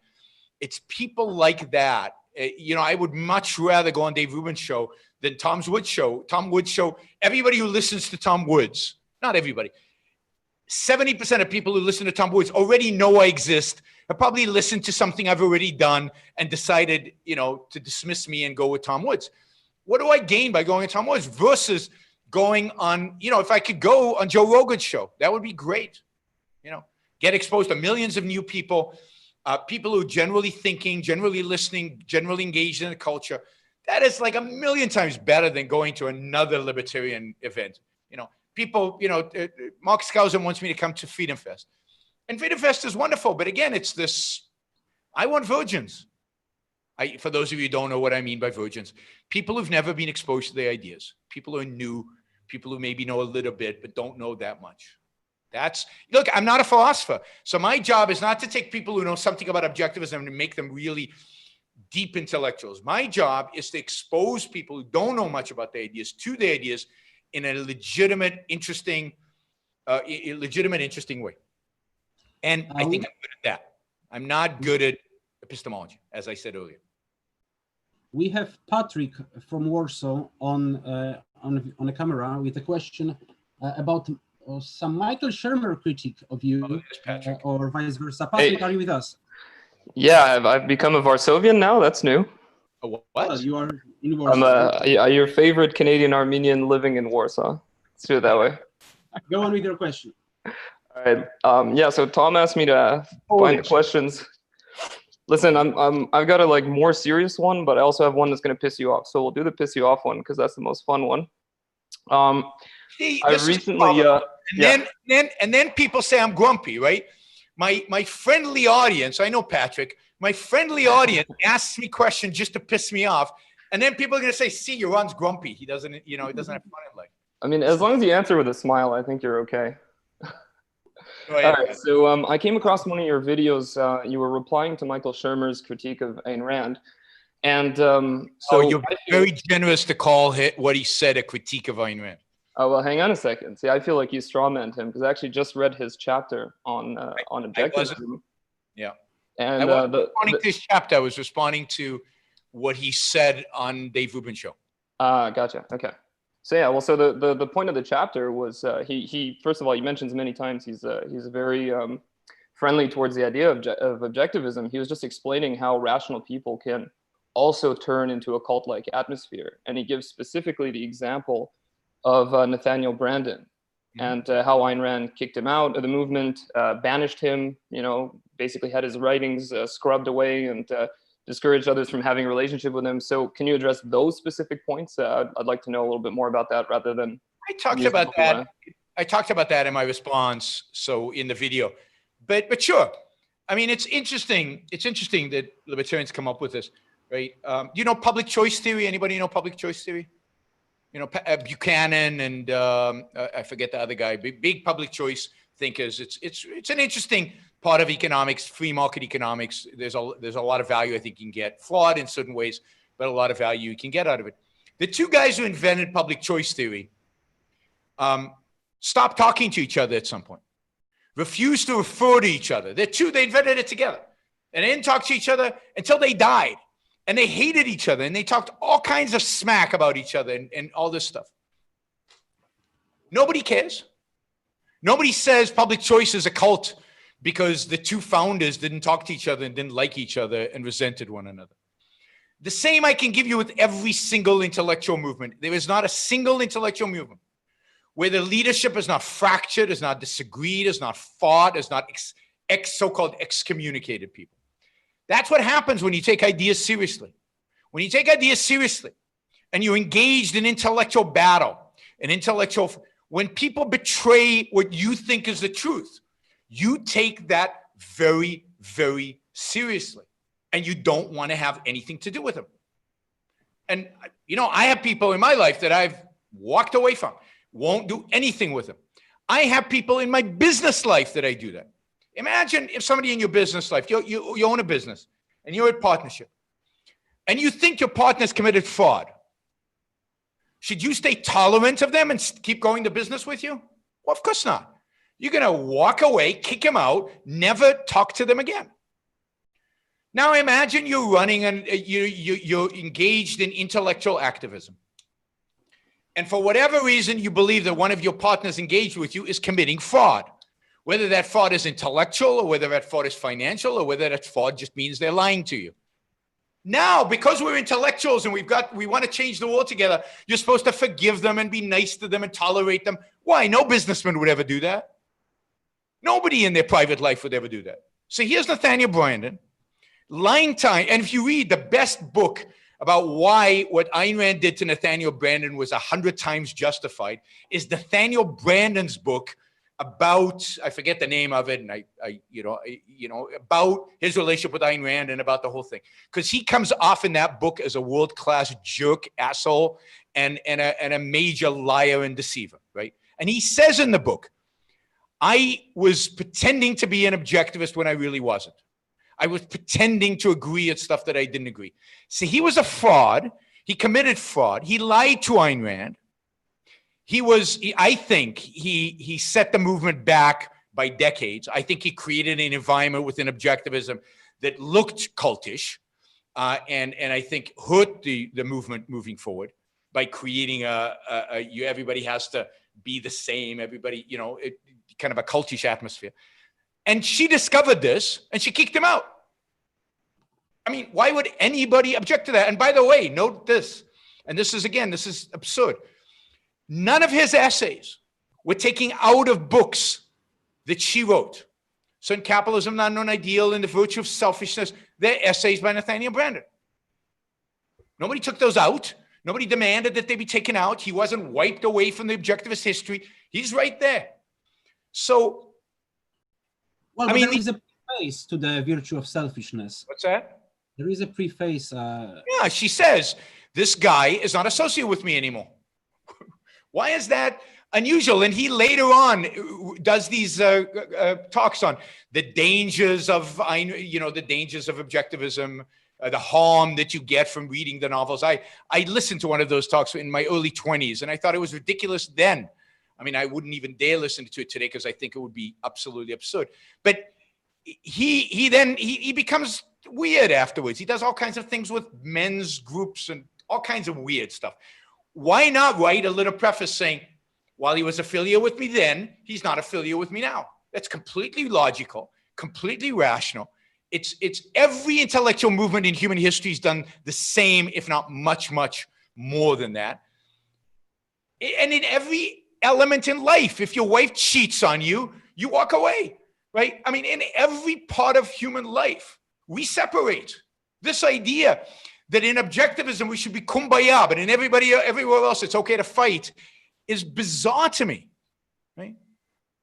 It's people like that. I would much rather go on Dave Rubin's show than Tom Woods' show. Tom Woods' show, everybody who listens to Tom Woods, not everybody, 70% of people who listen to Tom Woods already know I exist. I probably listened to something I've already done and decided, to dismiss me and go with Tom Woods. What do I gain by going to Tom Woods versus going on, if I could go on Joe Rogan's show, that would be great. Get exposed to millions of new people, people who are generally thinking, generally listening, generally engaged in the culture. That is like a million times better than going to another libertarian event. People, Mark Skousen wants me to come to Freedom Fest. And Freedom Fest is wonderful. But again, it's this, I want virgins. For those of you who don't know what I mean by virgins, people who've never been exposed to their ideas, people who are new, people who maybe know a little bit, but don't know that much. Look, I'm not a philosopher. So my job is not to take people who know something about objectivism and make them really deep intellectuals. My job is to expose people who don't know much about the ideas to the ideas in a legitimate, interesting way. And I think I'm good at that. I'm not good at epistemology, as I said earlier. We have Patrick from Warsaw on a camera with a question about some Michael Shermer critique of you, or vice versa. Patrick, are you with us? Yeah, I've become a Varsovian now. That's new. A what? Well, you are in Warsaw. I'm your favorite Canadian Armenian living in Warsaw. Let's do it that way. Go on with your question. All right. Yeah. So Tom asked me to find the questions. Listen, I've got a more serious one, but I also have one that's going to piss you off. So we'll do the piss you off one because that's the most fun one. See, I recently, and then people say I'm grumpy, right? My friendly audience, I know Patrick, my friendly audience asks me questions just to piss me off. And then people are going to say, see, Yaron's grumpy. He doesn't have fun in life. I mean, as long as you answer with a smile, I think you're okay. All right. So I came across one of your videos. You were replying to Michael Shermer's critique of Ayn Rand. And so you're very generous to call what he said a critique of Ayn Rand. Oh, well, hang on a second. See, I feel like you strawmanned him because I actually just read his chapter on objectivism. Yeah. And I wasn't responding to his chapter. I was responding to what he said on Dave Rubin's show. Gotcha. Okay. So yeah, well, so the point of the chapter was he first of all, he mentions many times he's very friendly towards the idea of objectivism. He was just explaining how rational people can also turn into a cult-like atmosphere, and he gives specifically the example of Nathaniel Branden and how Ayn Rand kicked him out of the movement, banished him, basically had his writings scrubbed away and discouraged others from having a relationship with him. So can you address those specific points? I'd like to know a little bit more about that rather than... I talked about that. I talked about that in my response. So in the video, but sure. I mean, it's interesting. It's interesting that libertarians come up with this, right? Public choice theory? Anybody know public choice theory? Buchanan and I forget the other guy, big public choice thinkers. It's an interesting part of economics, free market economics. There's a lot of value I think you can get, flawed in certain ways, but a lot of value you can get out of it. The two guys who invented public choice theory stopped talking to each other at some point, refused to refer to each other. They invented it together, and they didn't talk to each other until they died. And they hated each other, and they talked all kinds of smack about each other and all this stuff. Nobody cares. Nobody says public choice is a cult because the two founders didn't talk to each other and didn't like each other and resented one another. The same I can give you with every single intellectual movement. There is not a single intellectual movement where the leadership is not fractured, is not disagreed, is not fought, is not so-called excommunicated people. That's what happens when you take ideas seriously. When you take ideas seriously and you're engaged in intellectual battle, when people betray what you think is the truth, you take that very, very seriously, and you don't want to have anything to do with them. And, I have people in my life that I've walked away from, won't do anything with them. I have people in my business life that I do that. Imagine if somebody in your business life, you own a business and you're in partnership and you think your partner's committed fraud. Should you stay tolerant of them and keep going to business with you? Well, of course not. You're going to walk away, kick them out, never talk to them again. Now imagine you're running and you're engaged in intellectual activism. And for whatever reason, you believe that one of your partners engaged with you is committing fraud. Whether that fraud is intellectual or whether that fraud is financial or whether that fraud just means they're lying to you. Now, because we're intellectuals and we want to change the world together, you're supposed to forgive them and be nice to them and tolerate them. Why? No businessman would ever do that. Nobody in their private life would ever do that. So here's Nathaniel Branden, lying time. And if you read the best book about why what Ayn Rand did to Nathaniel Branden was 100 times justified, is Nathaniel Branden's book about, I forget the name of it, and about his relationship with Ayn Rand and about the whole thing, because he comes off in that book as a world-class jerk, asshole, and a major liar and deceiver, right? And he says in the book, I was pretending to be an objectivist when I really wasn't. I was pretending to agree at stuff that I didn't agree. See, he was a fraud. He committed fraud. He lied to Ayn Rand. I think he set the movement back by decades. I think he created an environment within objectivism that looked cultish, and I think hurt the movement moving forward by creating everybody has to be the same, everybody, kind of a cultish atmosphere. And she discovered this and she kicked him out. I mean, why would anybody object to that? And by the way, note this, and this is absurd. None of his essays were taken out of books that she wrote. So in Capitalism, Not an Ideal, and The Virtue of Selfishness, they're essays by Nathaniel Branden. Nobody took those out. Nobody demanded that they be taken out. He wasn't wiped away from the objectivist history. He's right there. So, well, there is a preface to The Virtue of Selfishness. What's that? There is a preface. Yeah, she says, this guy is not associated with me anymore. Why is that unusual? And he later on does these talks on the dangers of, the dangers of objectivism, the harm that you get from reading the novels. I listened to one of those talks in my early 20s, and I thought it was ridiculous then. I mean, I wouldn't even dare listen to it today because I think it would be absolutely absurd. But he becomes weird afterwards. He does all kinds of things with men's groups and all kinds of weird stuff. Why not write a little preface saying, while he was affiliated with me then, he's not affiliated with me now? That's completely logical, completely rational. It's every intellectual movement in human history has done the same, if not much, much more than that. And in every element in life, if your wife cheats on you, you walk away, right? I mean, in every part of human life, we separate. This idea that in objectivism we should be kumbaya, but in everywhere else it's okay to fight, is bizarre to me, right?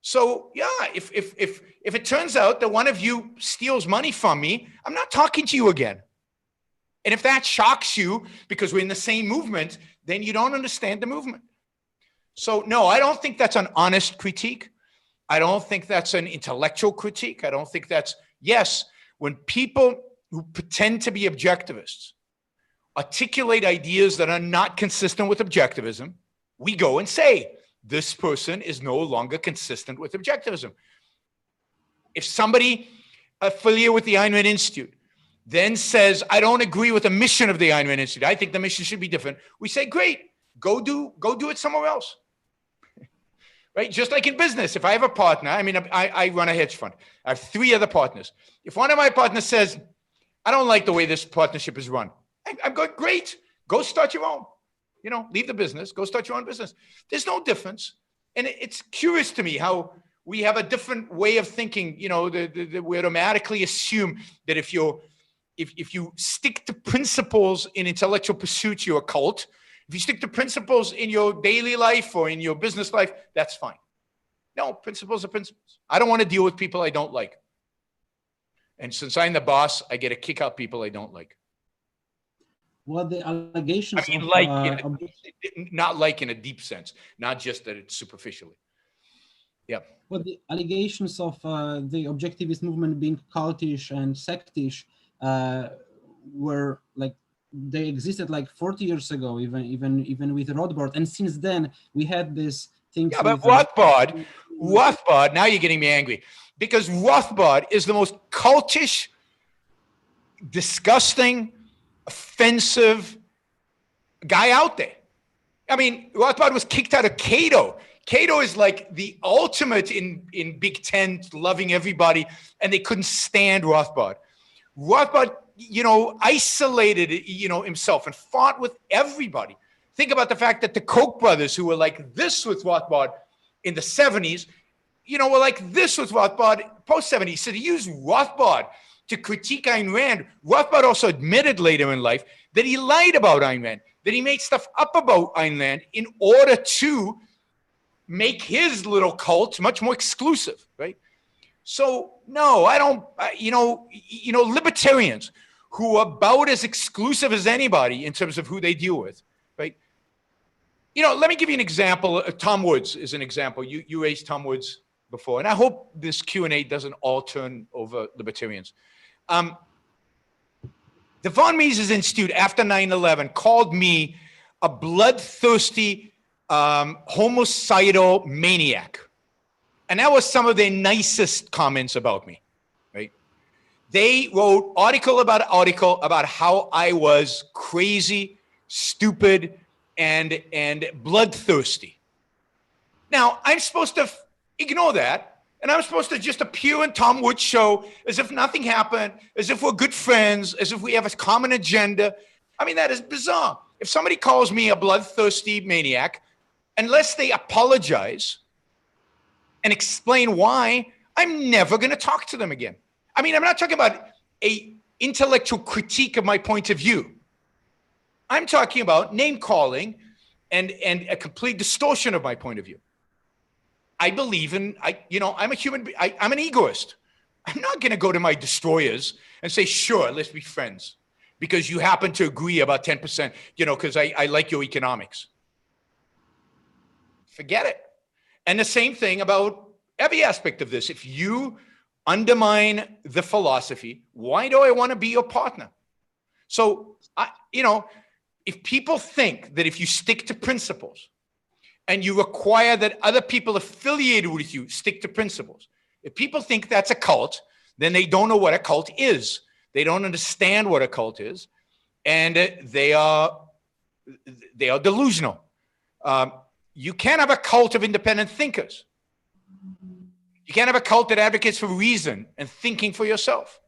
So yeah, if it turns out that one of you steals money from me, I'm not talking to you again. And if that shocks you because we're in the same movement, then you don't understand the movement. So no, I don't think that's an honest critique. I don't think that's an intellectual critique. I don't think that's, yes, when people who pretend to be objectivists articulate ideas that are not consistent with objectivism, we go and say, this person is no longer consistent with objectivism. If somebody affiliated with the Ayn Rand Institute then says, I don't agree with the mission of the Ayn Rand Institute, I think the mission should be different, we say, great, go do it somewhere else. Right? Just like in business, if I have a partner, I run a hedge fund. I have 3 other partners. If one of my partners says, I don't like the way this partnership is run, I'm going, great, go start your own. Leave the business, go start your own business. There's no difference. And it's curious to me how we have a different way of thinking, we automatically assume that if you stick to principles in intellectual pursuits, you're a cult. If you stick to principles in your daily life or in your business life, that's fine. No, principles are principles. I don't want to deal with people I don't like. And since I'm the boss, I get to kick out people I don't like. Well, the allegations not like in a deep sense, not just that it's superficially. Yeah. Well, the allegations of the objectivist movement being cultish and sectish were like, they existed like 40 years ago, even with Rothbard. And since then, we had this thing. Yeah, but Rothbard, now you're getting me angry. Because Rothbard is the most cultish, disgusting, offensive guy out there. I mean, Rothbard was kicked out of Cato. Cato is like the ultimate in Big Ten, loving everybody, and they couldn't stand Rothbard. Rothbard, isolated, himself and fought with everybody. Think about the fact that the Koch brothers, who were like this with Rothbard in the 70s, were like this with Rothbard post-70s. So to use Rothbard to critique Ayn Rand, Rothbard also admitted later in life that he lied about Ayn Rand, that he made stuff up about Ayn Rand in order to make his little cult much more exclusive, right? So no, I don't, libertarians who are about as exclusive as anybody in terms of who they deal with, right? Let me give you an example. Tom Woods is an example. You raised Tom Woods before, and I hope this Q&A doesn't all turn over libertarians. The von Mises Institute after 9/11 called me a bloodthirsty, homicidal maniac. And that was some of their nicest comments about me, right? They wrote article about how I was crazy, stupid, and bloodthirsty. Now, I'm supposed to ignore that, and I'm supposed to just appear on Tom Woods' show as if nothing happened, as if we're good friends, as if we have a common agenda. I mean, that is bizarre. If somebody calls me a bloodthirsty maniac, unless they apologize and explain why, I'm never going to talk to them again. I mean, I'm not talking about a intellectual critique of my point of view. I'm talking about name calling and a complete distortion of my point of view. I believe in, I'm a human, I'm an egoist. I'm not going to go to my destroyers and say, sure, let's be friends because you happen to agree about 10%, because I like your economics. Forget it. And the same thing about every aspect of this. If you undermine the philosophy, why do I want to be your partner? So, if people think that if you stick to principles and you require that other people affiliated with you stick to principles, if people think that's a cult, then they don't know what a cult is. They don't understand what a cult is, and they are delusional. You can't have a cult of independent thinkers. You can't have a cult that advocates for reason and thinking for yourself.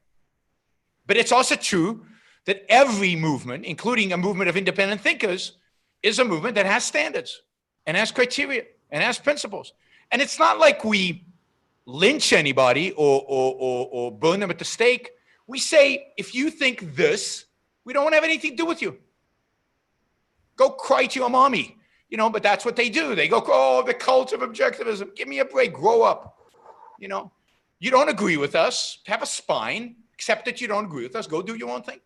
But it's also true that every movement, including a movement of independent thinkers, is a movement that has standards and has criteria and has principles. And it's not like we lynch anybody or burn them at the stake. We say, if you think this, we don't want to have anything to do with you. Go cry to your mommy. But that's what they do. They go, oh, the cult of objectivism. Give me a break. Grow up. You don't agree with us. Have a spine. Accept that you don't agree with us. Go do your own thing.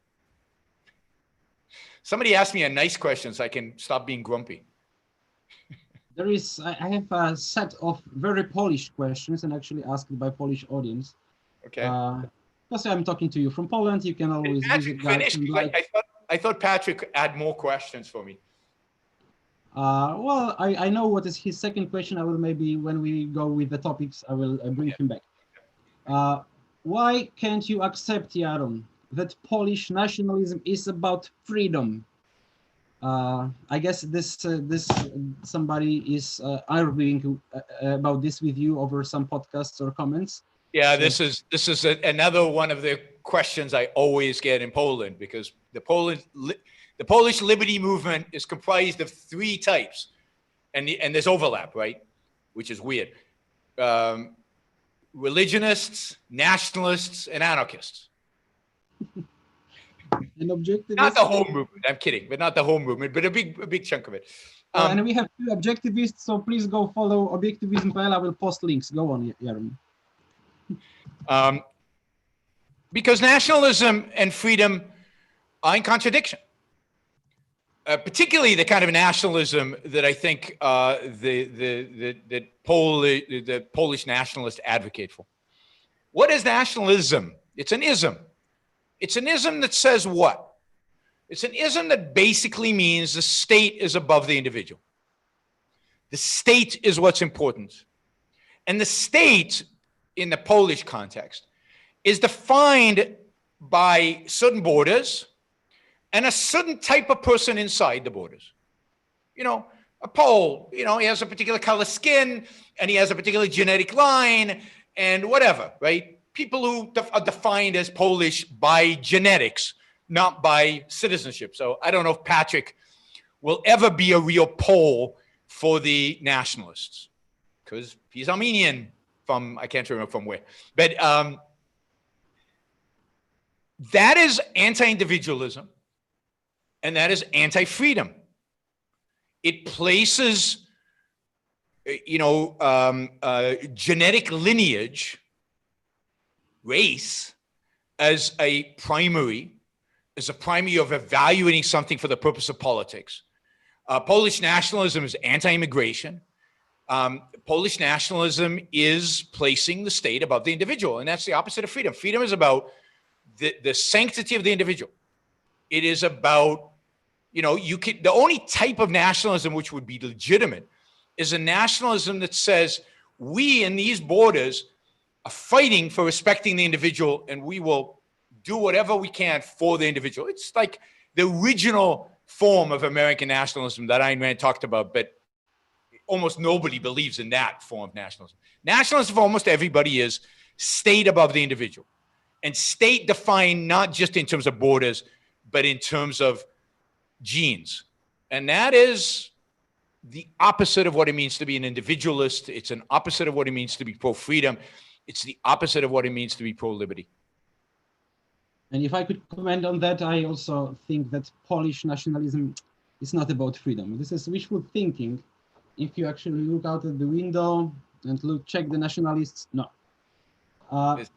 Somebody asked me a nice question so I can stop being grumpy. I have a set of very Polish questions and actually asked by Polish audience. Okay. Because I'm talking to you from Poland, you can always visit that. I thought Patrick had more questions for me. Well, I know what is his second question. I will maybe, when we go with the topics, I will bring him back. Why can't you accept, Yaron, that Polish nationalism is about freedom? I guess this somebody is arguing about this with you over some podcasts or comments. Yeah, this is another one of the questions I always get in Poland, because the Polish liberty movement is comprised of three types, and there's overlap, right? Which is weird. Religionists, nationalists, and anarchists. And objectivists. Not the whole movement. I'm kidding, but not the whole movement, but a big chunk of it. And we have two objectivists, so please go follow objectivism.pl. I will post links. Go on, Yaron. Because nationalism and freedom are in contradiction. Particularly the kind of nationalism that I think the Polish nationalists advocate for. What is nationalism? It's an ism. It's an ism that says what? It's an ism that basically means the state is above the individual. The state is what's important. And the state, in the Polish context, is defined by certain borders and a certain type of person inside the borders. A Pole, he has a particular color skin, and he has a particular genetic line, and whatever, right? People who are defined as Polish by genetics, not by citizenship. So I don't know if Patrick will ever be a real Pole for the nationalists, because he's Armenian from, I can't remember from where. But that is anti-individualism, and that is anti-freedom. It places, genetic lineage, race, as a primary of evaluating something for the purpose of politics. Polish nationalism is anti-immigration. Polish nationalism is placing the state above the individual, and that's the opposite of freedom. Freedom is about the sanctity of the individual. It is about, the only type of nationalism which would be legitimate is a nationalism that says we in these borders are fighting for respecting the individual, and we will do whatever we can for the individual. It's like the original form of American nationalism that Ayn Rand talked about, but almost nobody believes in that form of nationalism. Nationalism for almost everybody is state above the individual, and state defined not just in terms of borders, but in terms of genes. And that is the opposite of what it means to be an individualist. It's an opposite of what it means to be pro-freedom. It's the opposite of what it means to be pro-liberty. And if I could comment on that, I also think that Polish nationalism is not about freedom. This is wishful thinking. If you actually look out at the window and check the nationalists, no.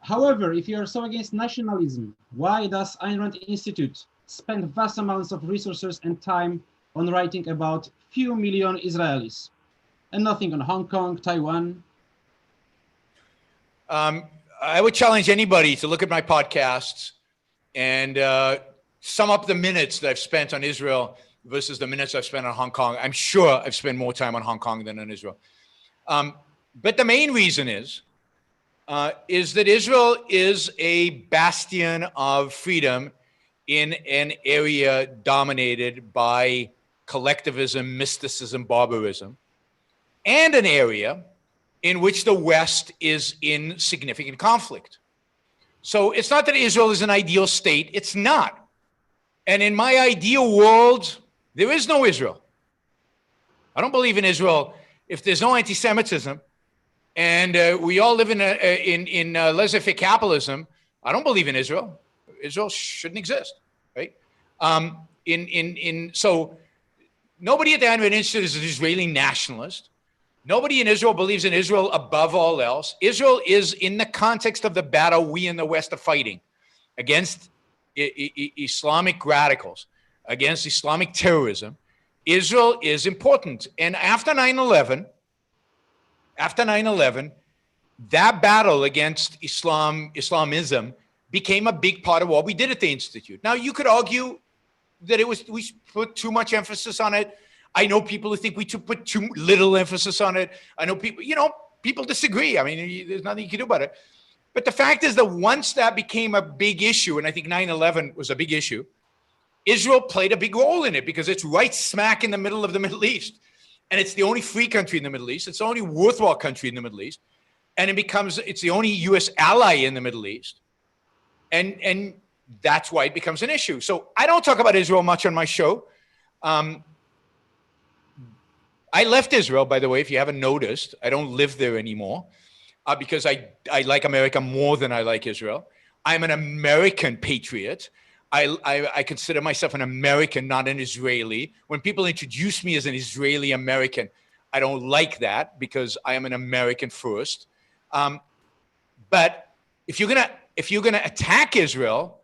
However, if you are so against nationalism, why does Ayn Rand Institute spend vast amounts of resources and time on writing about few million Israelis and nothing on Hong Kong, Taiwan? I would challenge anybody to look at my podcasts and sum up the minutes that I've spent on Israel versus the minutes I've spent on Hong Kong. I'm sure I've spent more time on Hong Kong than on Israel. But the main reason is that Israel is a bastion of freedom in an area dominated by collectivism, mysticism, barbarism, and an area in which the West is in significant conflict. So it's not that Israel is an ideal state. It's not. And in my ideal world, there is no Israel. I don't believe in Israel if there's no anti-Semitism and we all live in laissez-faire capitalism. I don't believe in Israel. Israel shouldn't exist, right? So nobody at the Ayn Rand Institute is an Israeli nationalist. Nobody in Israel believes in Israel above all else. Israel is in the context of the battle we in the West are fighting against Islamic radicals, against Islamic terrorism. Israel is important. And after 9/11, that battle against Islamism became a big part of what we did at the Institute. Now, you could argue that we put too much emphasis on it. I know people who think we put too little emphasis on it. I know people disagree. I mean, there's nothing you can do about it. But the fact is that once that became a big issue, and I think 9/11 was a big issue, Israel played a big role in it because it's right smack in the middle of the Middle East. And it's the only free country in the Middle East. It's the only worthwhile country in the Middle East. And it's the only US ally in the Middle East. And that's why it becomes an issue. So I don't talk about Israel much on my show. I left Israel, by the way, if you haven't noticed. I don't live there anymore because I like America more than I like Israel. I'm an American patriot. I consider myself an American, not an Israeli. When people introduce me as an Israeli American, I don't like that because I am an American first. But if you're gonna attack Israel,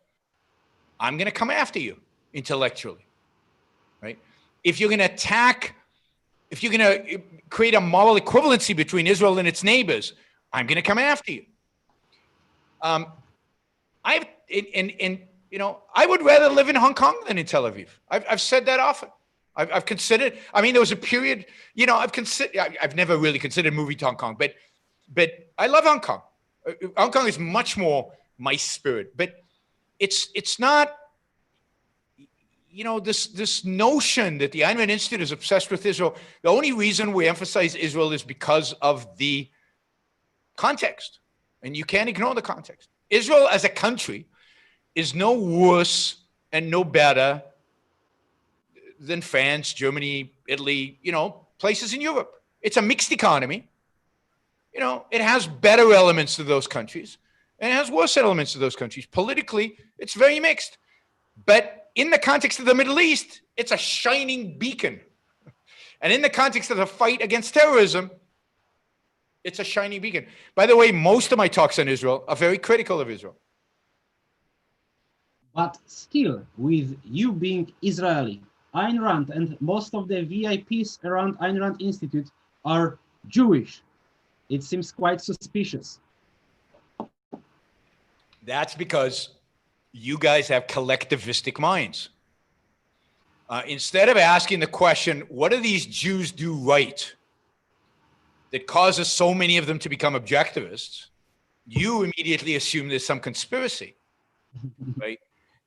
I'm gonna come after you intellectually, right? If you're gonna create a moral equivalency between Israel and its neighbors, I'm gonna come after you. I would rather live in Hong Kong than in Tel Aviv. I've said that often. I've considered. I mean, there was a period. I've never really considered moving to Hong Kong, but I love Hong Kong. Hong Kong is much more my spirit. But it's not. This notion that the Ayn Rand Institute is obsessed with Israel. The only reason we emphasize Israel is because of the context, and you can't ignore the context. Israel as a country is no worse and no better than France, Germany, Italy, places in Europe. It's a mixed economy. It has better elements to those countries and it has worse elements to those countries. Politically, it's very mixed. But in the context of the Middle East, it's a shining beacon. And in the context of the fight against terrorism, it's a shining beacon. By the way, most of my talks on Israel are very critical of Israel. But still, with you being Israeli, Ayn Rand and most of the VIPs around Ayn Rand Institute are Jewish. It seems quite suspicious. That's because you guys have collectivistic minds. Instead of asking the question, what do these Jews do right that causes so many of them to become objectivists, you immediately assume there's some conspiracy, right?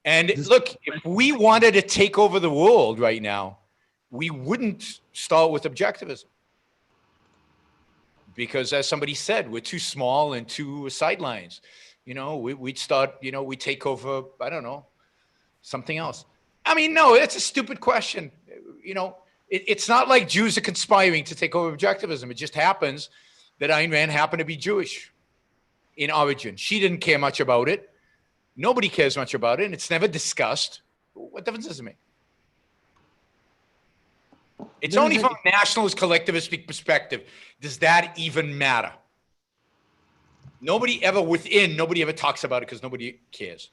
And look, if we wanted to take over the world right now, we wouldn't start with objectivism. Because as somebody said, we're too small and too sidelines. You know, we'd start, you know, we take over, I don't know, something else. I mean, no, it's a stupid question. You know, it's not like Jews are conspiring to take over objectivism. It just happens that Ayn Rand happened to be Jewish in origin. She didn't care much about it. Nobody cares much about it, and it's never discussed. What difference does it make? It's only from a nationalist collectivistic perspective does that even matter. Nobody ever talks about it because nobody cares.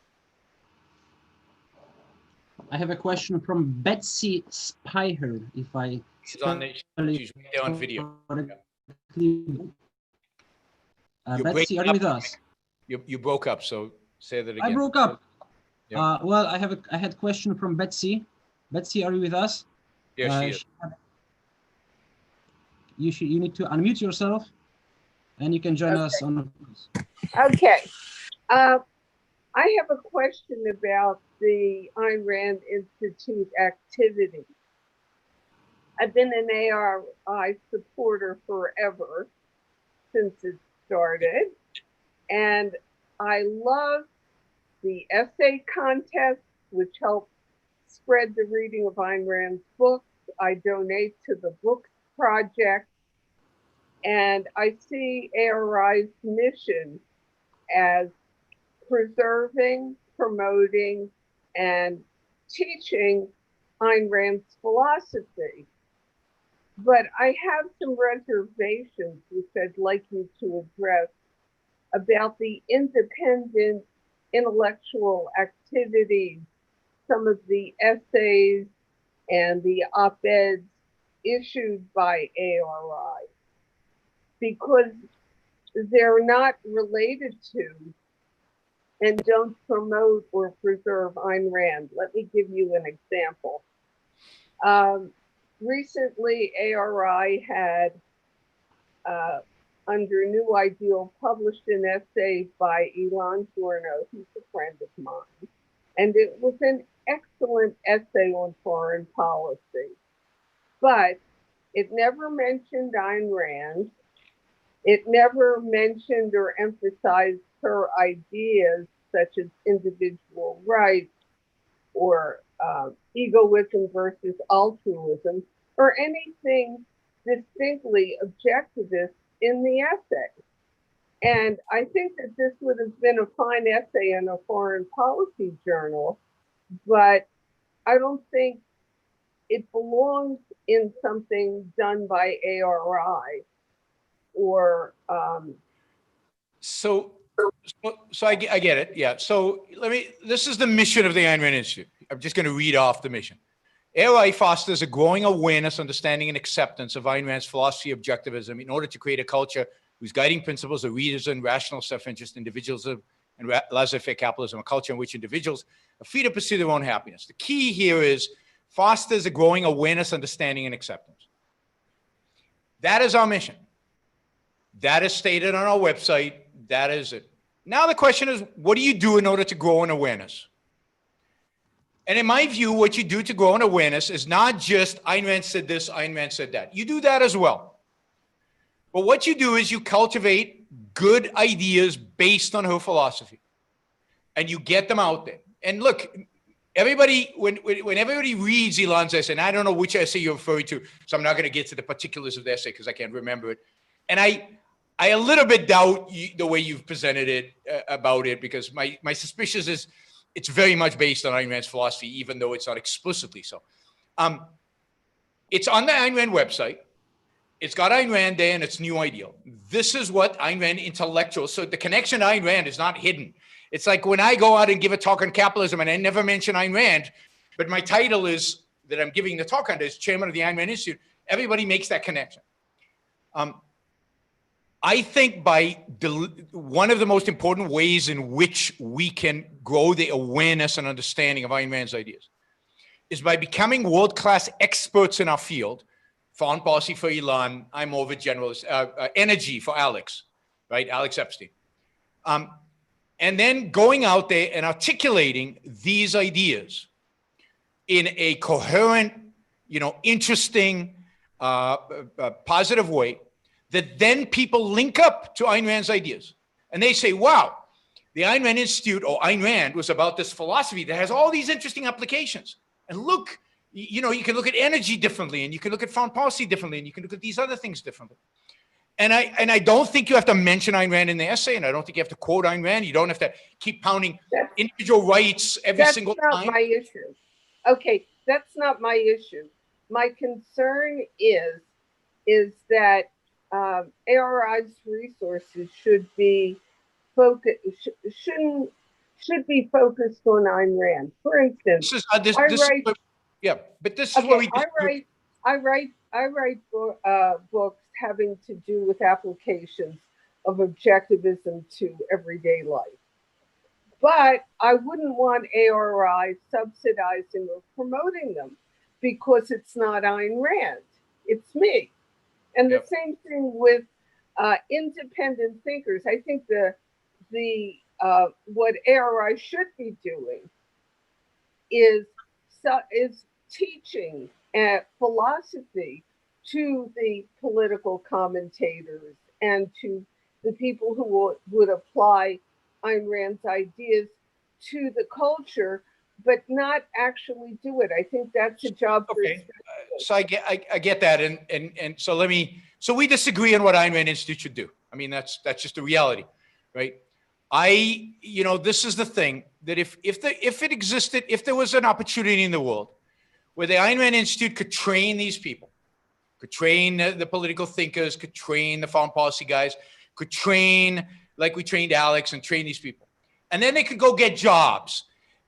I have a question from Betsy Speicher, if I She's on video. Betsy, are you with us? You broke up, so say that again. I broke up. Yeah. Well, I had a question from Betsy. Betsy, are you with us? Yeah, she is. You need to unmute yourself, and you can join us on. Okay. I have a question about the Ayn Rand Institute activity. I've been an ARI supporter forever, since it started, and I love the essay contest, which helps spread the reading of Ayn Rand's books. I donate to the Books Project, and I see ARI's mission as preserving, promoting, and teaching Ayn Rand's philosophy. But I have some reservations, which I'd like you to address, about the independent intellectual activities, some of the essays and the op-eds issued by ARI, because they're not related to and don't promote or preserve Ayn Rand. Let me give you an example. Recently, ARI had, under New Ideal, published an essay by Elon Giorno, who's a friend of mine. And it was an excellent essay on foreign policy. But it never mentioned Ayn Rand. It never mentioned or emphasized her ideas such as individual rights or egoism versus altruism, or anything distinctly objectivist in the essay. And I think that this would have been a fine essay in a foreign policy journal, but I don't think it belongs in something done by ARI or So I get it. Yeah. So this is the mission of the Ayn Rand Institute. I'm just going to read off the mission. ARI fosters a growing awareness, understanding, and acceptance of Ayn Rand's philosophy of objectivism in order to create a culture whose guiding principles are reason, rational self-interest, individualism, and laissez-faire capitalism, a culture in which individuals are free to pursue their own happiness. The key here is fosters a growing awareness, understanding, and acceptance. That is our mission. That is stated on our website. That is it. Now the question is, what do you do in order to grow an awareness? And in my view, what you do to grow an awareness is not just Ayn Rand said this, Ayn Rand said that. You do that as well. But what you do is you cultivate good ideas based on her philosophy. And you get them out there. And look, everybody, when everybody reads Elon's essay, and I don't know which essay you're referring to, so I'm not going to get to the particulars of the essay because I can't remember it. And I a little bit doubt the way you've presented it about it, because my suspicion is it's very much based on Ayn Rand's philosophy, even though it's not explicitly so. It's on the Ayn Rand website. It's got Ayn Rand there and its new ideal. This is what Ayn Rand intellectuals, so the connection to Ayn Rand is not hidden. It's like when I go out and give a talk on capitalism and I never mention Ayn Rand, but my title is that I'm giving the talk on is chairman of the Ayn Rand Institute, everybody makes that connection. I think one of the most important ways in which we can grow the awareness and understanding of Ayn Rand's ideas is by becoming world-class experts in our field. Foreign policy for Elon, I'm more of a generalist, energy for Alex, right? Alex Epstein. And then going out there and articulating these ideas in a coherent, interesting, positive way that then people link up to Ayn Rand's ideas. And they say, wow, the Ayn Rand Institute or Ayn Rand was about this philosophy that has all these interesting applications. And look, you can look at energy differently, and you can look at foreign policy differently, and you can look at these other things differently. And I don't think you have to mention Ayn Rand in the essay, and I don't think you have to quote Ayn Rand. You don't have to keep pounding individual rights every single time. That's not my issue. Okay, that's not my issue. My concern is that ARI's resources should be focused on Ayn Rand. For instance, I write books having to do with applications of objectivism to everyday life. But I wouldn't want ARI subsidizing or promoting them because it's not Ayn Rand, it's me. And the same thing with independent thinkers. I think what ARI should be doing is teaching philosophy to the political commentators and to the people who would apply Ayn Rand's ideas to the culture, but not actually do it. I think that's a job for. Okay, so I get that, and so we disagree on what Ayn Rand Institute should do. I mean, that's just the reality, right? This is the thing, that if it existed, if there was an opportunity in the world where the Ayn Rand Institute could train these people, could train the political thinkers, could train the foreign policy guys, could train like we trained Alex and train these people, and then they could go get jobs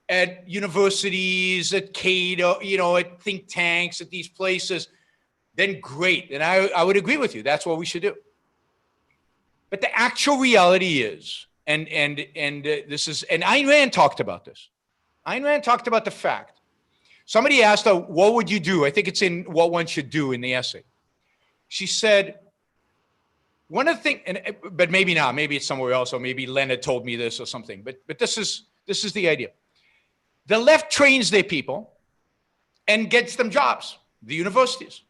at universities, at Cato, at think tanks, at these places, then great. And I would agree with you. That's what we should do. But the actual reality is, and Ayn Rand talked about this. Ayn Rand talked about the fact. Somebody asked her, what would you do? I think it's in What One Should Do in the essay. She said, one of the things, but maybe not, maybe it's somewhere else, or maybe Leonard told me this or something, but this is the idea. The left trains their people and gets them jobs, the universities.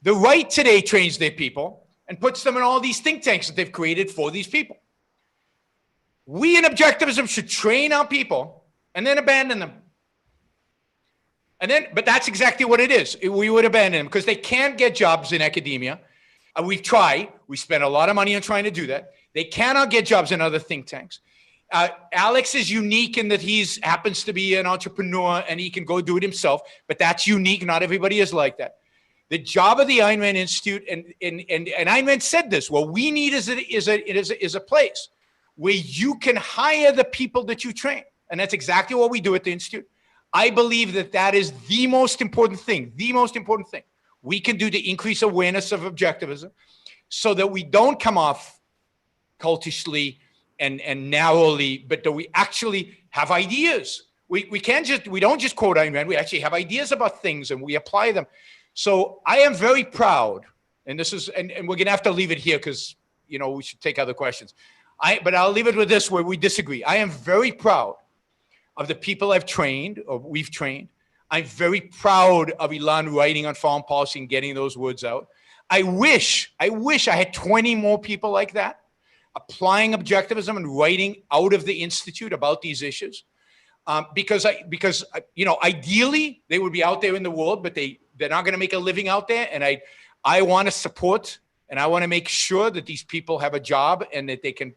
The right today trains their people and puts them in all these think tanks that they've created for these people. We in objectivism should train our people and then abandon them. But that's exactly what it is. We would abandon them because they can't get jobs in academia. We've tried. We spent a lot of money on trying to do that. They cannot get jobs in other think tanks. Alex is unique in that he's happens to be an entrepreneur and he can go do it himself, but that's unique. Not everybody is like that. The job of the Ayn Rand Institute, and Ayn Rand said this, what we need is a place where you can hire the people that you train. And that's exactly what we do at the Institute. I believe that is the most important thing we can do to increase awareness of objectivism so that we don't come off cultishly and narrowly, but that we actually have ideas. We don't just quote Ayn Rand, we actually have ideas about things and we apply them. So I am very proud, and we're gonna have to leave it here because we should take other questions. But I'll leave it with this where we disagree. I am very proud of the people I've trained, or we've trained. I'm very proud of Elon writing on foreign policy and getting those words out. I wish I had 20 more people like that, applying objectivism and writing out of the Institute about these issues. Because ideally they would be out there in the world, but they're not going to make a living out there. And I want to support and I want to make sure that these people have a job and that they can.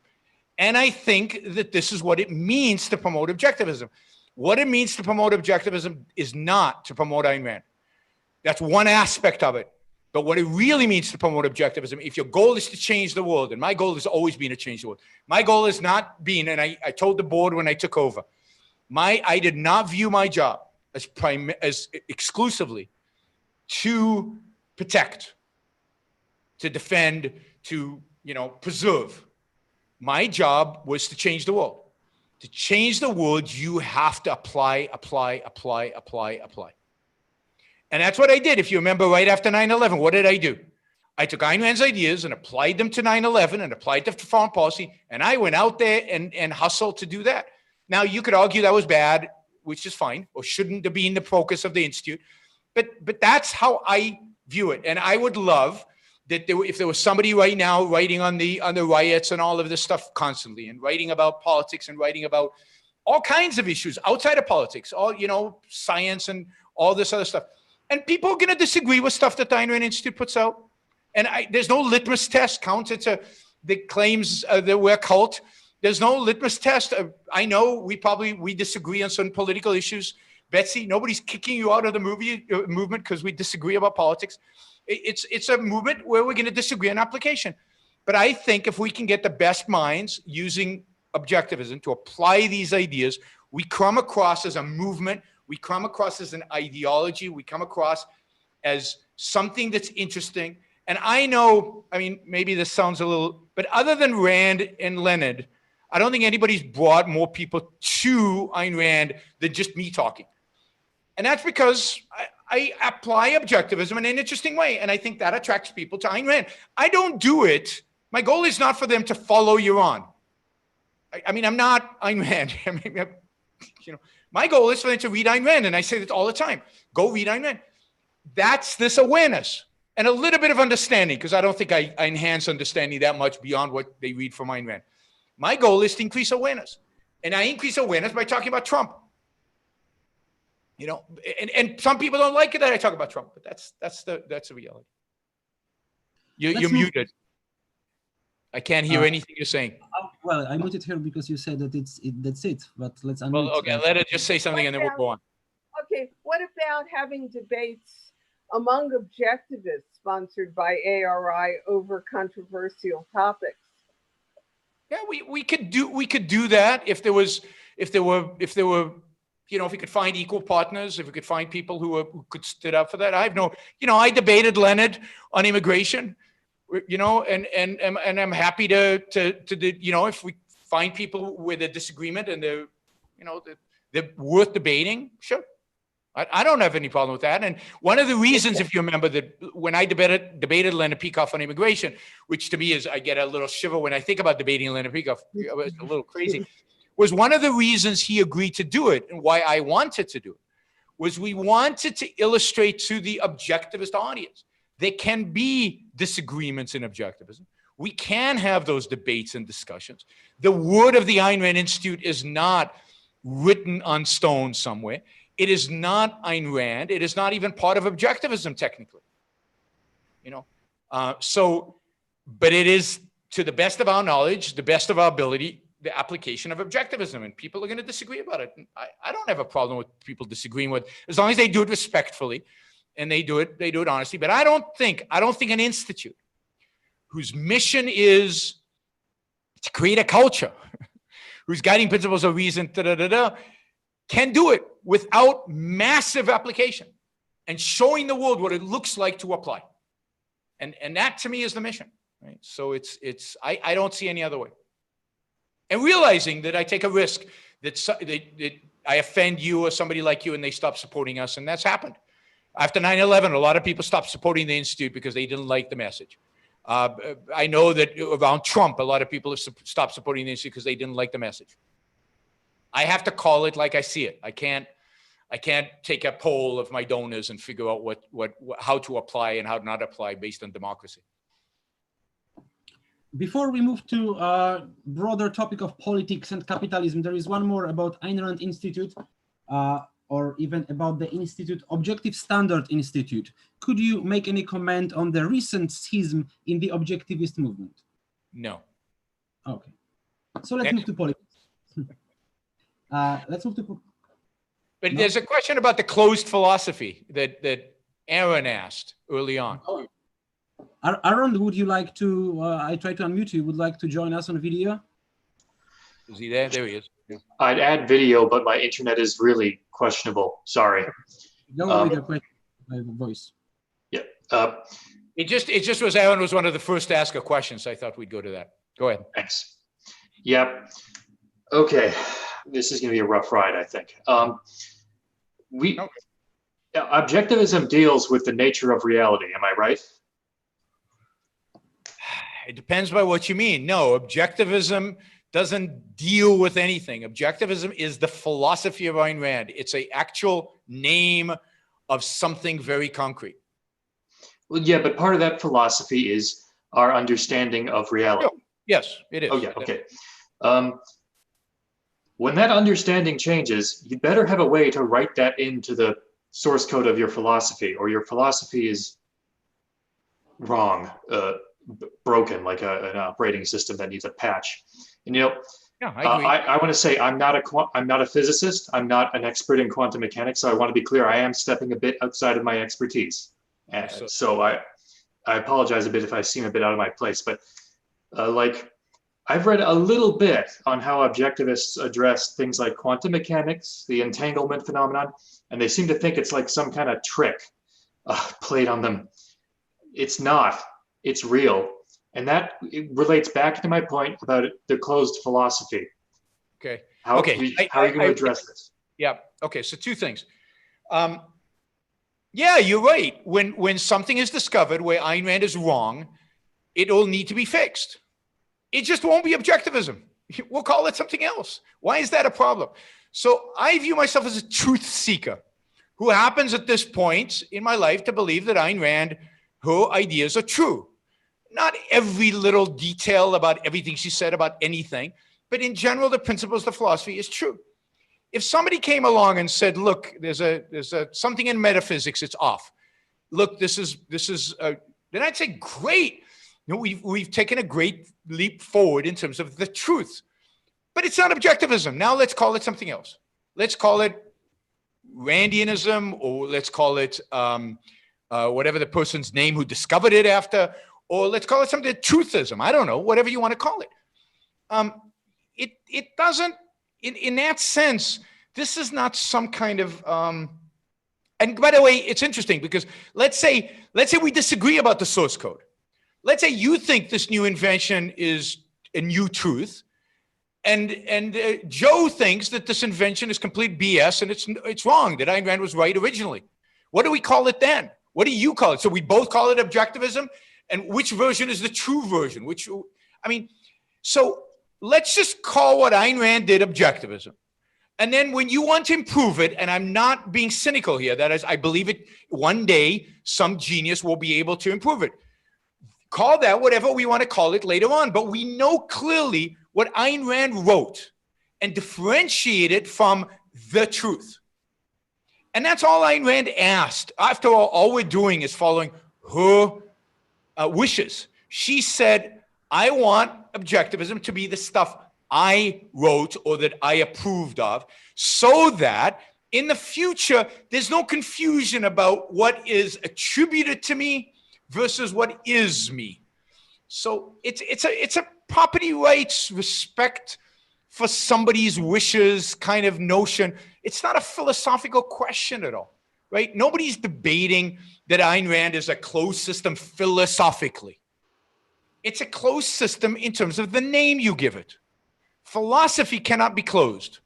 And I think that this is what it means to promote objectivism. What it means to promote objectivism is not to promote Ayn Rand. That's one aspect of it. But what it really means to promote objectivism, if your goal is to change the world, and my goal has always been to change the world. My goal has not been, and I told the board when I took over, I did not view my job as exclusively to protect, to defend, to preserve. My job was to change the world. To change the world, you have to apply. And that's what I did. If you remember, right after 9/11, what did I do? I took Ayn Rand's ideas and applied them to 9/11 and applied them to foreign policy. And I went out there and hustled to do that. Now, you could argue that was bad, which is fine, or shouldn't have been the focus of the Institute. But that's how I view it. And I would love that if there was somebody right now writing on the riots and all of this stuff constantly, and writing about politics and writing about all kinds of issues outside of politics, all, science and all this other stuff. And people are going to disagree with stuff that the Ayn Rand Institute puts out. And there's no litmus test counter to the claims that we're a cult. There's no litmus test. I know we disagree on certain political issues. Betsy, nobody's kicking you out of the movement because we disagree about politics. It's a movement where we're going to disagree on application. But I think if we can get the best minds using objectivism to apply these ideas, we come across as a movement, we come across as an ideology, we come across as something that's interesting. And I know, maybe this sounds a little, but other than Rand and Leonard, I don't think anybody's brought more people to Ayn Rand than just me talking. And that's because I apply objectivism in an interesting way. And I think that attracts people to Ayn Rand. I don't do it. My goal is not for them to follow Yaron. I'm not Ayn Rand. My goal is for them to read Ayn Rand. And I say that all the time. Go read Ayn Rand. That's this awareness and a little bit of understanding, because I don't think I enhance understanding that much beyond what they read from Ayn Rand. My goal is to increase awareness. And I increase awareness by talking about Trump. And some people don't like it that I talk about Trump, but that's the reality. You're muted. I can't hear anything you're saying. Well, I muted her because you said that that's it. But let's unmute. Well, okay, let her just say something and then we'll go on. Okay, what about having debates among objectivists sponsored by ARI over controversial topics? Yeah, we could do that if we could find equal partners, if we could find people who could stand up for that. I debated Leonard on immigration, and I'm happy to if we find people with a disagreement and they're worth debating, sure. I don't have any problem with that. And one of the reasons, if you remember, that when I debated Leonard Peikoff on immigration, which to me is, I get a little shiver when I think about debating Leonard Peikoff, it's a little crazy, was one of the reasons he agreed to do it, and why I wanted to do it, was we wanted to illustrate to the objectivist audience there can be disagreements in objectivism. We can have those debates and discussions. The word of the Ayn Rand Institute is not written on stone somewhere. It is not Ayn Rand. It is not even part of objectivism, technically. But it is, to the best of our knowledge, the best of our ability, the application of objectivism, and people are going to disagree about it. And I don't have a problem with people disagreeing with, as long as they do it respectfully and they do it honestly. But I don't think an institute whose mission is to create a culture, whose guiding principles are reason, can do it without massive application and showing the world what it looks like to apply. And that to me is the mission, right? So I don't see any other way. And realizing that I take a risk that I offend you or somebody like you and they stop supporting us. And that's happened. After 9/11, a lot of people stopped supporting the Institute because they didn't like the message. I know that around Trump, a lot of people have stopped supporting the Institute because they didn't like the message. I have to call it like I see it. I can't take a poll of my donors and figure out how to apply and how not apply based on democracy. Before we move to a broader topic of politics and capitalism, there is one more about Ayn Rand Institute, or even about the Institute, Objective Standard Institute. Could you make any comment on the recent schism in the objectivist movement? No. Okay. So let's move to politics. Let's move to... But there's a question about the closed philosophy that Aaron asked early on. Oh. Aaron, would you like to, I tried to unmute you, would like to join us on video? Is he there? There he is. Yeah. I'd add video, but my internet is really questionable. Sorry. Go with your question by voice. Yeah. It just was Aaron was one of the first to ask a question, so I thought we'd go to that. Go ahead. Thanks. Yep. Okay. This is going to be a rough ride, I think. Objectivism deals with the nature of reality. Am I right? It depends by what you mean. No, objectivism doesn't deal with anything. Objectivism is the philosophy of Ayn Rand. It's an actual name of something very concrete. Well, yeah, but part of that philosophy is our understanding of reality. Oh, yes, it is. Oh, yeah, okay. When that understanding changes, you better have a way to write that into the source code of your philosophy, or your philosophy is wrong, broken, like an operating system that needs a patch. And you know, yeah, I agree. I want to say I'm not a physicist. I'm not an expert in quantum mechanics. So I want to be clear. I am stepping a bit outside of my expertise, and so I apologize a bit if I seem a bit out of my place. But like, I've read a little bit on how objectivists address things like quantum mechanics, the entanglement phenomenon, and they seem to think it's like some kind of trick played on them. It's not. It's real. And that relates back to my point about the closed philosophy. Okay. How are you going to address this? Yeah. Okay. So two things. Yeah, you're right. When something is discovered where Ayn Rand is wrong, it'll need to be fixed. It just won't be objectivism. We'll call it something else. Why is that a problem? So I view myself as a truth seeker who happens at this point in my life to believe that Ayn Rand, her ideas are true. Not every little detail about everything she said about anything, but in general, the principles of philosophy is true. If somebody came along and said, look, there's something in metaphysics, it's off. Look, this is then I'd say, great. You know, we've taken a great leap forward in terms of the truth, but it's not objectivism. Now let's call it something else. Let's call it Randianism, or let's call it whatever the person's name who discovered it after, or let's call it something, truthism. I don't know, whatever you want to call it. It doesn't, in that sense, this is not some kind of, and by the way, it's interesting because let's say we disagree about the source code. Let's say you think this new invention is a new truth, and Joe thinks that this invention is complete BS and it's wrong, that Ayn Rand was right originally. What do we call it then? What do you call it? So we both call it objectivism, and which version is the true version? So let's just call what Ayn Rand did objectivism. And then when you want to improve it, and I'm not being cynical here, that is, I believe it one day some genius will be able to improve it. Call that whatever we want to call it later on, but we know clearly what Ayn Rand wrote and differentiate it from the truth. And that's all Ayn Rand asked. After all we're doing is following her wishes. She said, I want objectivism to be the stuff I wrote or that I approved of, so that in the future, there's no confusion about what is attributed to me versus what is me. So it's a property rights, respect for somebody's wishes kind of notion. It's not a philosophical question at all, right? Nobody's debating that Ayn Rand is a closed system philosophically. It's a closed system in terms of the name you give it. Philosophy cannot be closed.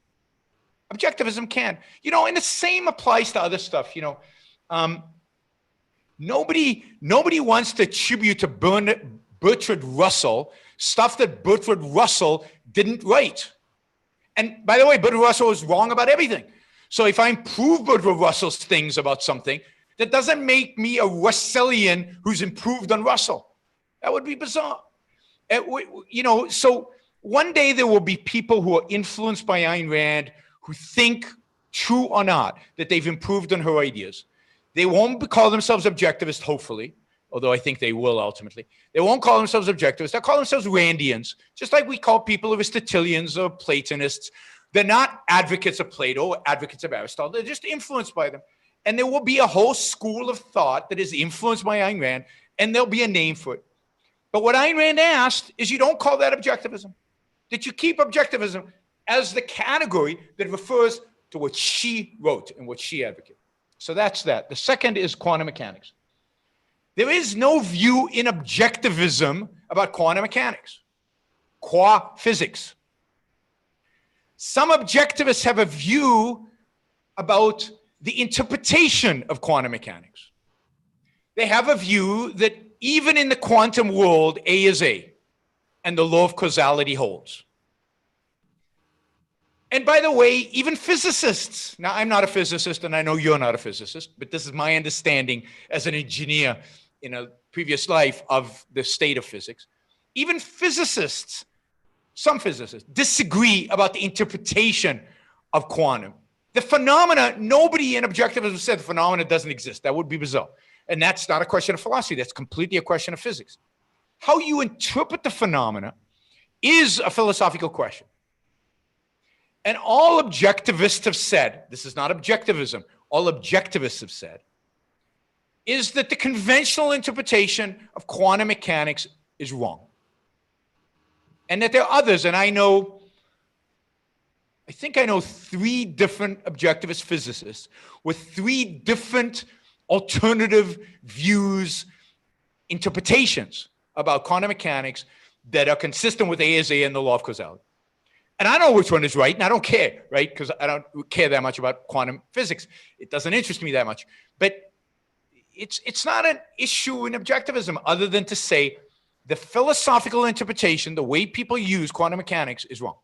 Objectivism can. You know, and the same applies to other stuff, you know. Nobody wants to attribute to Bertrand Russell stuff that Bertrand Russell didn't write. And by the way, Bertrand Russell is wrong about everything. So if I improve Bertrand Russell's things about something, that doesn't make me a Russellian who's improved on Russell. That would be bizarre. You know, so one day there will be people who are influenced by Ayn Rand who think, true or not, that they've improved on her ideas. They won't call themselves objectivists, hopefully, although I think they will ultimately. They won't call themselves objectivists. They'll call themselves Randians, just like we call people Aristotelians or Platonists. They're not advocates of Plato or advocates of Aristotle. They're just influenced by them. And there will be a whole school of thought that is influenced by Ayn Rand, and there'll be a name for it. But what Ayn Rand asked is you don't call that objectivism, that you keep objectivism as the category that refers to what she wrote and what she advocated. So that's that. The second is quantum mechanics. There is no view in objectivism about quantum mechanics, qua physics. Some objectivists have a view about the interpretation of quantum mechanics. They have a view that even in the quantum world, A is A, and the law of causality holds. And by the way, even physicists, now I'm not a physicist and I know you're not a physicist, but this is my understanding as an engineer in a previous life of the state of physics. Even physicists, some physicists, disagree about the interpretation of quantum. The phenomena, nobody in objectivism said the phenomena doesn't exist. That would be bizarre. And that's not a question of philosophy. That's completely a question of physics. How you interpret the phenomena is a philosophical question. And all objectivists have said, this is not objectivism, all objectivists have said, is that the conventional interpretation of quantum mechanics is wrong. And that there are others, and I think I know 3 different objectivist physicists with 3 different alternative views, interpretations about quantum mechanics that are consistent with A is A and the law of causality. And I know which one is right, and I don't care, right? Because I don't care that much about quantum physics. It doesn't interest me that much. But it's not an issue in objectivism other than to say the philosophical interpretation, the way people use quantum mechanics is wrong.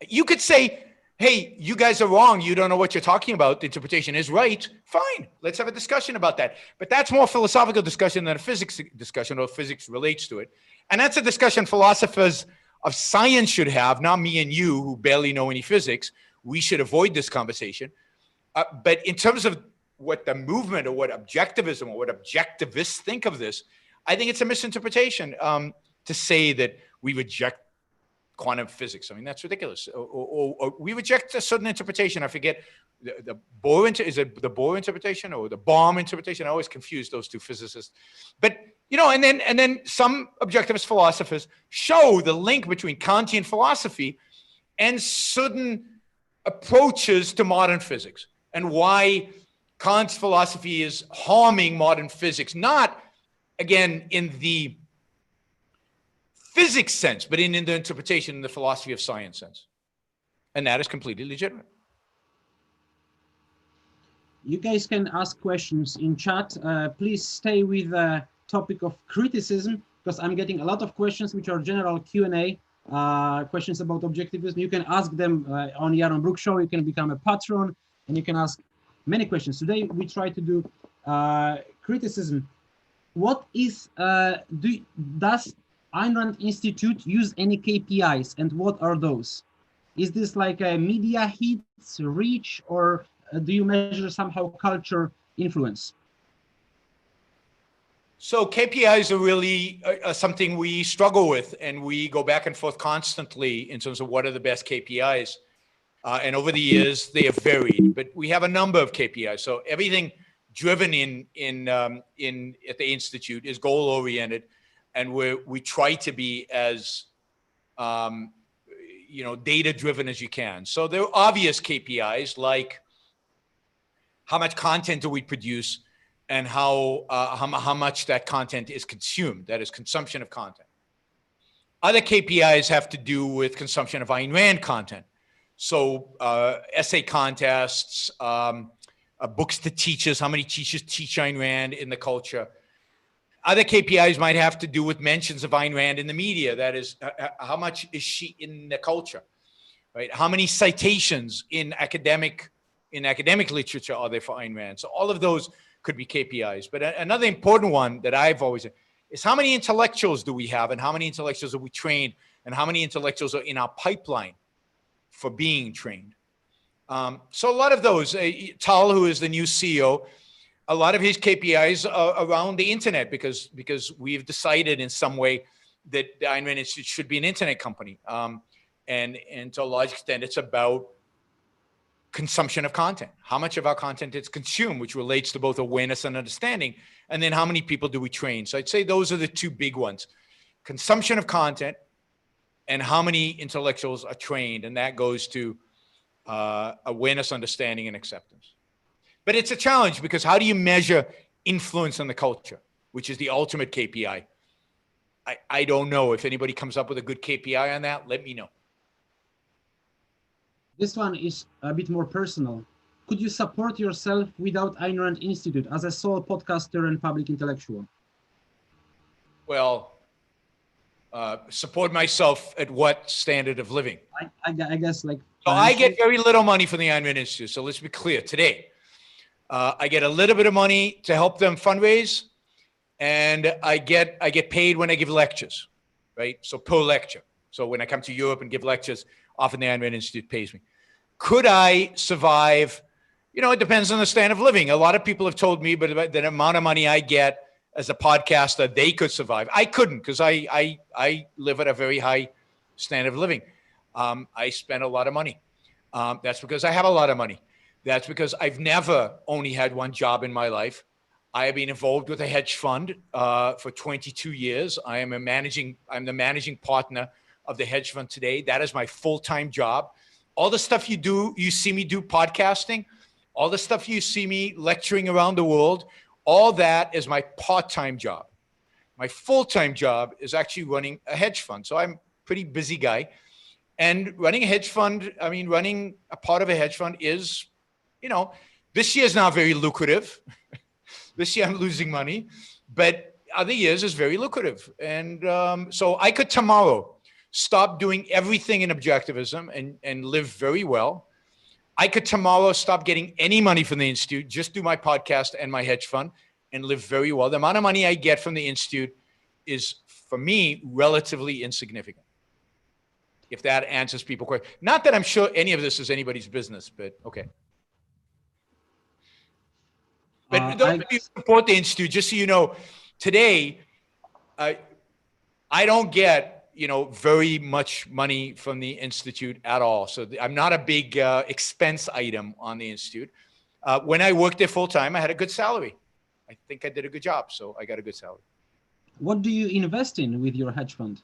You could say, hey, you guys are wrong. You don't know what you're talking about. The interpretation is right. Fine. Let's have a discussion about that. But that's more philosophical discussion than a physics discussion, or physics relates to it. And that's a discussion philosophers of science should have, not me and you who barely know any physics. We should avoid this conversation. But in terms of what the movement or what objectivism or what objectivists think of this, I think it's a misinterpretation to say that we reject quantum physics. I mean, that's ridiculous. Or we reject a certain interpretation. I forget the Bohr, is it the Bohr interpretation or the Baum interpretation? I always confuse those two physicists. But, you know, and then some objectivist philosophers show the link between Kantian philosophy and certain approaches to modern physics and why Kant's philosophy is harming modern physics, not, again, in the physics sense, but in the interpretation in the philosophy of science sense. And that is completely legitimate. You guys can ask questions in chat. Please stay with the topic of criticism, because I'm getting a lot of questions which are general Q&A, questions about objectivism. You can ask them on Yaron Brook show. You can become a patron and you can ask many questions. Today we try to do criticism. What is, does Ayn Rand Institute use any KPIs, and what are those? Is this like a media hits, reach, or do you measure somehow culture influence? So KPIs are really something we struggle with, and we go back and forth constantly in terms of what are the best KPIs. And over the years, they have varied, but we have a number of KPIs. So everything driven at the Institute is goal-oriented, and we try to be as data-driven as you can. So there are obvious KPIs like how much content do we produce, and how much that content is consumed. That is consumption of content. Other KPIs have to do with consumption of Ayn Rand content. So essay contests, books to teachers, how many teachers teach Ayn Rand in the culture. Other KPIs might have to do with mentions of Ayn Rand in the media. That is, how much is she in the culture, right? How many citations in academic literature are there for Ayn Rand? So all of those could be KPIs. But another important one that I've always said is how many intellectuals do we have, and how many intellectuals are we trained, and how many intellectuals are in our pipeline for being trained. So a lot of those, Tal, who is the new CEO, a lot of his KPIs are around the internet because we've decided in some way that the Ayn Rand Institute should be an internet company. And to a large extent, it's about consumption of content. How much of our content is consumed, which relates to both awareness and understanding. And then how many people do we train? So I'd say those are the two big ones. Consumption of content and how many intellectuals are trained. And that goes to awareness, understanding, and acceptance. But it's a challenge because how do you measure influence on the culture, which is the ultimate KPI. I don't know. If anybody comes up with a good KPI on that, let me know. This one is a bit more personal. Could you support yourself without Ayn Rand Institute as a sole podcaster and public intellectual? Well, support myself at what standard of living? I guess like... So I get very little money from the Ayn Rand Institute. So let's be clear today. I get a little bit of money to help them fundraise, and I get paid when I give lectures, right? So per lecture. So when I come to Europe and give lectures, often the Ayn Rand Institute pays me. Could I survive? You know, it depends on the standard of living. A lot of people have told me, but the amount of money I get as a podcaster, they could survive. I couldn't, because I live at a very high standard of living. I spend a lot of money. That's because I have a lot of money. That's because I've never only had one job in my life. I have been involved with a hedge fund for 22 years. I'm the managing partner of the hedge fund today. That is my full-time job. All the stuff you see me do podcasting, all the stuff you see me lecturing around the world, all that is my part-time job. My full-time job is actually running a hedge fund. So I'm a pretty busy guy. And running a hedge fund, I mean, running a part of a hedge fund is, you know, this year is not very lucrative. This year I'm losing money, but other years is very lucrative. And so I could tomorrow stop doing everything in objectivism and live very well. I could tomorrow stop getting any money from the Institute, just do my podcast and my hedge fund and live very well. The amount of money I get from the Institute is, for me, relatively insignificant. If that answers people's questions. Not that I'm sure any of this is anybody's business, but okay. But those of you who support the Institute, just so you know, today, I don't get, you know, very much money from the Institute at all. So I'm not a big expense item on the Institute. When I worked there full time, I had a good salary. I think I did a good job, so I got a good salary. What do you invest in with your hedge fund?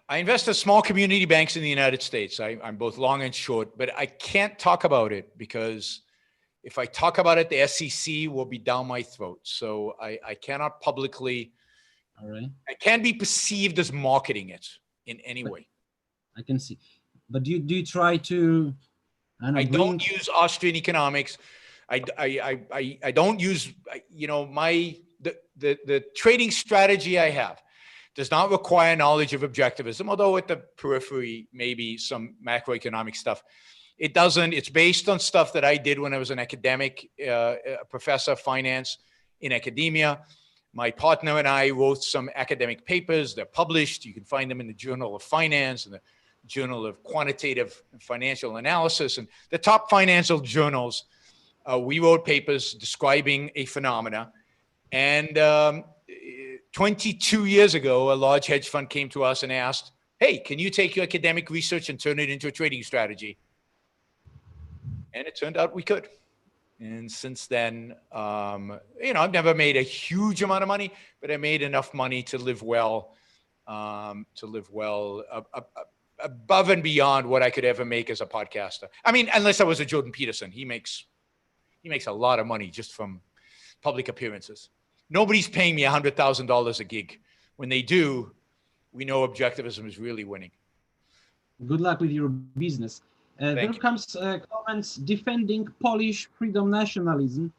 I invest in small community banks in the United States. I'm both long and short, but I can't talk about it because if I talk about it, the SEC will be down my throat. So I cannot publicly, all right. I can't be perceived as marketing it in any way. I can see. But do you try to, I don't use Austrian economics. I don't use, you know, the trading strategy I have does not require knowledge of objectivism, although at the periphery, maybe some macroeconomic stuff. It doesn't. It's based on stuff that I did when I was an academic, a professor of finance in academia. My partner and I wrote some academic papers. They're published. You can find them in the Journal of Finance and the Journal of Quantitative and Financial Analysis. And the top financial journals, we wrote papers describing a phenomena. And 22 years ago, a large hedge fund came to us and asked, hey, can you take your academic research and turn it into a trading strategy? And it turned out we could. And since then, you know, I've never made a huge amount of money, but I made enough money to live well, above and beyond what I could ever make as a podcaster. I mean, unless I was a Jordan Peterson, he makes a lot of money just from public appearances. Nobody's paying me $100,000 a gig. When they do, we know objectivism is really winning. Good luck with your business. There comes comments defending Polish freedom nationalism.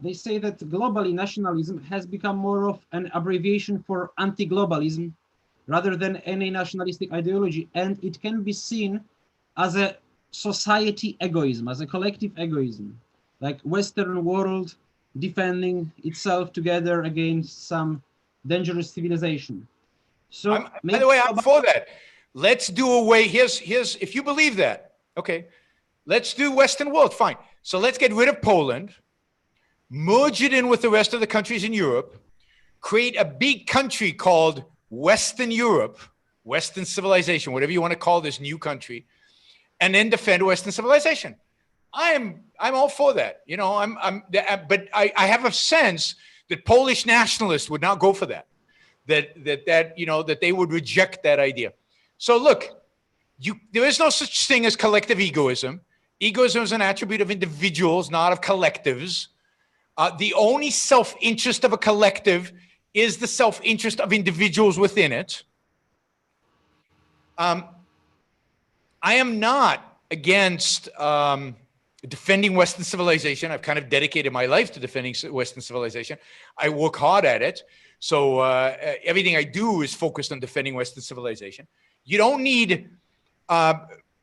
They say that globally nationalism has become more of an abbreviation for anti-globalism rather than any nationalistic ideology, and it can be seen as a society egoism, as a collective egoism, like Western world defending itself together against some dangerous civilization. So, by the way, I'm for that. Let's do away. Here's if you believe that, okay, let's do Western world. Fine. So let's get rid of Poland, merge it in with the rest of the countries in Europe, create a big country called Western Europe, Western civilization, whatever you want to call this new country, and then defend Western civilization. I'm all for that. You know, but I have a sense that Polish nationalists would not go for that. That you know, that they would reject that idea. So look, there is no such thing as collective egoism, Egoism is an attribute of individuals, not of collectives. The only self-interest of a collective is the self-interest of individuals within it. I am not against defending Western civilization. I've kind of dedicated my life to defending Western civilization. I work hard at it. So everything I do is focused on defending Western civilization. You don't need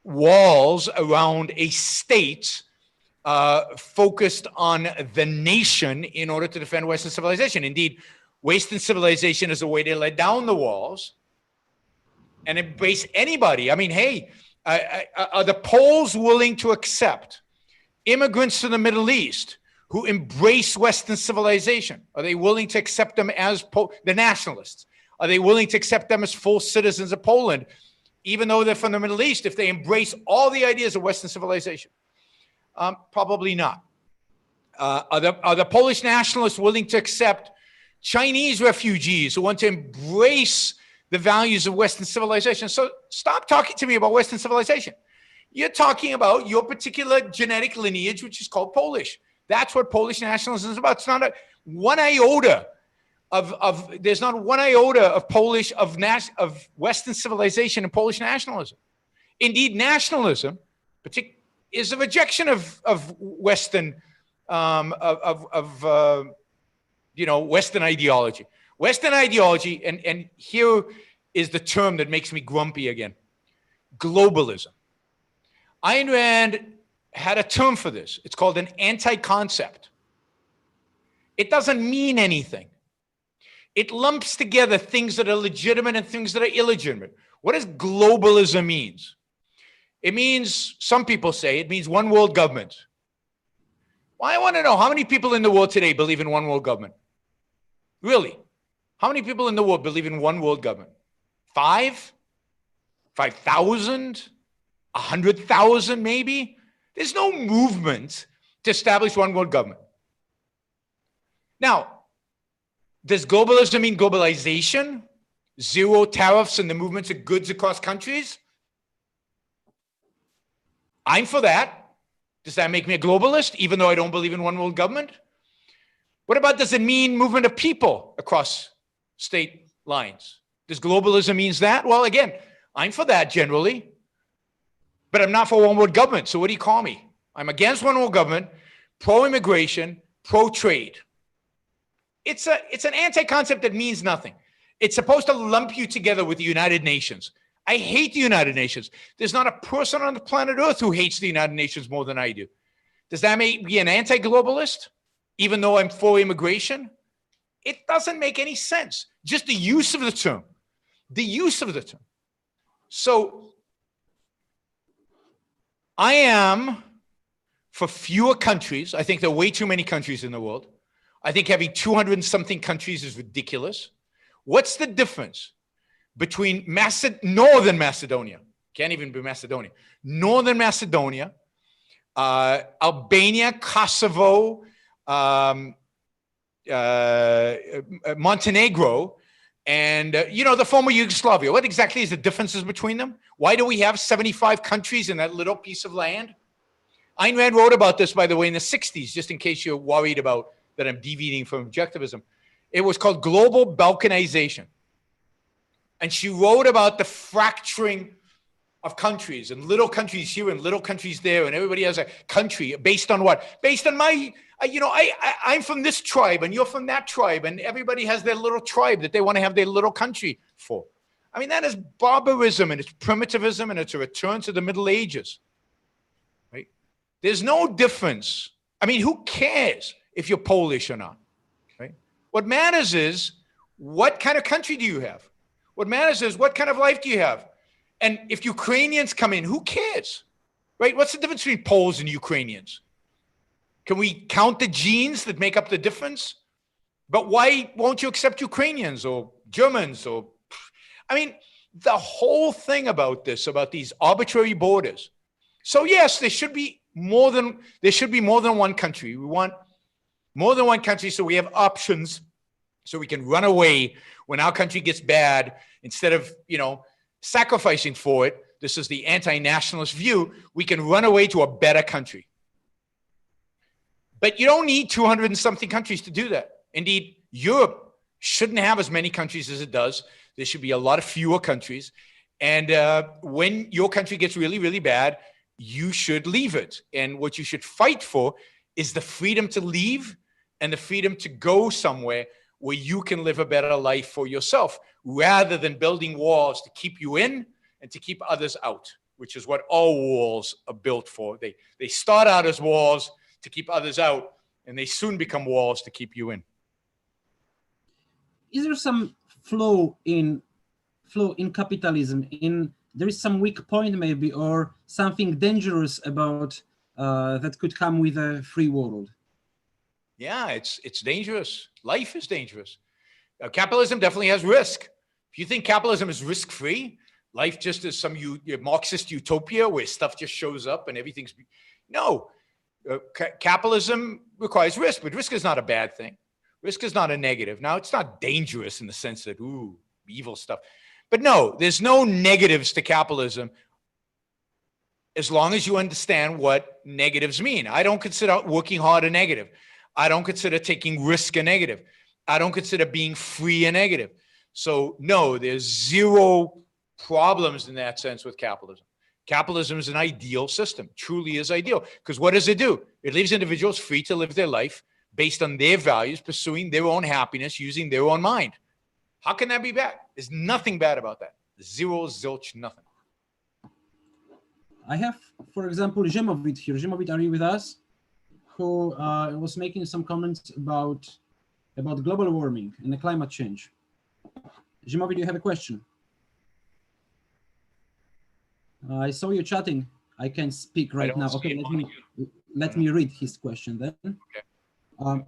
walls around a state focused on the nation in order to defend Western civilization. Indeed, Western civilization is a way to let down the walls and embrace anybody. I mean, hey, are the Poles willing to accept immigrants to the Middle East who embrace Western civilization? Are they willing to accept them as the nationalists? Are they willing to accept them as full citizens of Poland, even though they're from the Middle East, if they embrace all the ideas of Western civilization? Probably not. Are the Polish nationalists willing to accept Chinese refugees who want to embrace the values of Western civilization? So stop talking to me about Western civilization. You're talking about your particular genetic lineage, which is called Polish. That's what Polish nationalism is about. It's not one iota there's not one iota of Western civilization and Polish nationalism. Indeed, nationalism is a rejection of Western Western ideology. Western ideology, and here is the term that makes me grumpy again: globalism. Ayn Rand had a term for this. It's called an anti-concept. It doesn't mean anything. It lumps together things that are legitimate and things that are illegitimate. What does globalism mean? It means, some people say, it means one world government. Well, I want to know, how many people in the world today believe in one world government? Really? How many people in the world believe in one world government? 5? 5,000? 100,000 maybe? There's no movement to establish one world government. Now, does globalism mean globalization? Zero tariffs and the movements of goods across countries? I'm for that. Does that make me a globalist, even though I don't believe in one world government? What about, does it mean movement of people across state lines? Does globalism mean that? Well, again, I'm for that generally, but I'm not for one world government. So what do you call me? I'm against one world government, pro-immigration, pro-trade. It's an anti-concept that means nothing. It's supposed to lump you together with the United Nations. I hate the United Nations. There's not a person on the planet Earth who hates the United Nations more than I do. Does that make me an anti-globalist, even though I'm for immigration? It doesn't make any sense. Just the use of the term. The use of the term. So I am for fewer countries. I think there are way too many countries in the world. I think having 200 and something countries is ridiculous. What's the difference between Northern Macedonia? Can't even be Macedonia. Northern Macedonia, Albania, Kosovo, Montenegro, and the former Yugoslavia. What exactly is the differences between them? Why do we have 75 countries in that little piece of land? Ayn Rand wrote about this, by the way, in the 60s, just in case you're worried about that I'm deviating from objectivism. It was called global balkanization. And she wrote about the fracturing of countries, and little countries here and little countries there, and everybody has a country based on what? Based on my, I'm from this tribe and you're from that tribe, and everybody has their little tribe that they want to have their little country for. I mean, that is barbarism, and it's primitivism, and it's a return to the Middle Ages, right? There's no difference. I mean, who cares if you're Polish or not, right? What matters is, what kind of country do you have? What matters is, what kind of life do you have? And if Ukrainians come in, who cares, right? What's the difference between Poles and Ukrainians? Can we count the genes that make up the difference? But why won't you accept Ukrainians or Germans or, I mean, the whole thing about this, about these arbitrary borders. So yes, there should be more than one country. We want more than one country so we have options, so we can run away when our country gets bad instead of, sacrificing for it this is the anti-nationalist view, we can run away to a better country. But you don't need 200 and something countries to do that. Indeed, Europe shouldn't have as many countries as it does. There should be a lot of fewer countries. And when your country gets really, really bad, you should leave it. And what you should fight for is the freedom to leave and the freedom to go somewhere where you can live a better life for yourself, rather than building walls to keep you in and to keep others out, which is what all walls are built for. They start out as walls to keep others out, and they soon become walls to keep you in. Is there some flaw in capitalism? There is some weak point maybe, or something dangerous about that could come with a free world? Yeah, it's dangerous. Life is dangerous. Capitalism definitely has risk. If you think capitalism is risk-free, life just is some Marxist utopia where stuff just shows up and everything's... No, capitalism requires risk, but risk is not a bad thing. Risk is not a negative. Now, it's not dangerous in the sense that, ooh, evil stuff. But no, there's no negatives to capitalism as long as you understand what negatives mean. I don't consider working hard a negative. I don't consider taking risk a negative. I don't consider being free a negative. So no, there's zero problems in that sense with capitalism. Capitalism is an ideal system, truly is ideal. Because what does it do? It leaves individuals free to live their life based on their values, pursuing their own happiness, using their own mind. How can that be bad? There's nothing bad about that. Zero, zilch, nothing. I have, for example, Ziemowit here. Ziemowit, are you with us? Who was making some comments about global warming and the climate change. Ziemowit, you have a question? I saw you chatting. I can't speak right now. Okay, let me read his question then. Okay.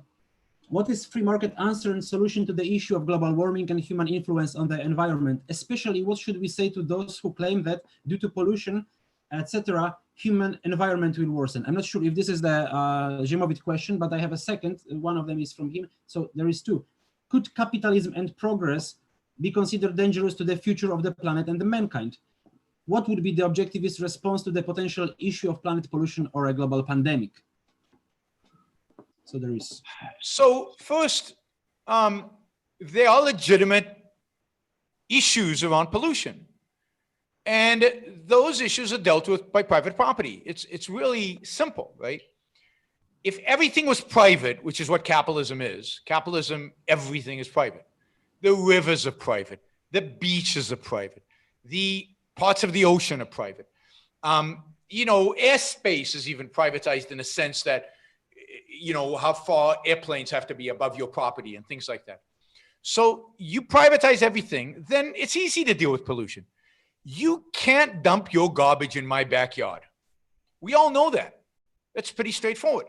What is free market answer and solution to the issue of global warming and human influence on the environment? Especially, what should we say to those who claim that due to pollution, etc., human environment will worsen? I'm not sure if this is the Ziemowit question, but I have a second. One of them is from him. So there is two. Could capitalism and progress be considered dangerous to the future of the planet and the mankind? What would be the objectivist response to the potential issue of planet pollution or a global pandemic? So there is. So first, there are legitimate issues around pollution. And those issues are dealt with by private property. It's really simple, right? If everything was private, which is what capitalism is, everything is private. The rivers are private. The beaches are private. The parts of the ocean are private. Airspace is even privatized in the sense that, how far airplanes have to be above your property and things like that. So you privatize everything, then it's easy to deal with pollution. You can't dump your garbage in my backyard. We all know that. That's pretty straightforward.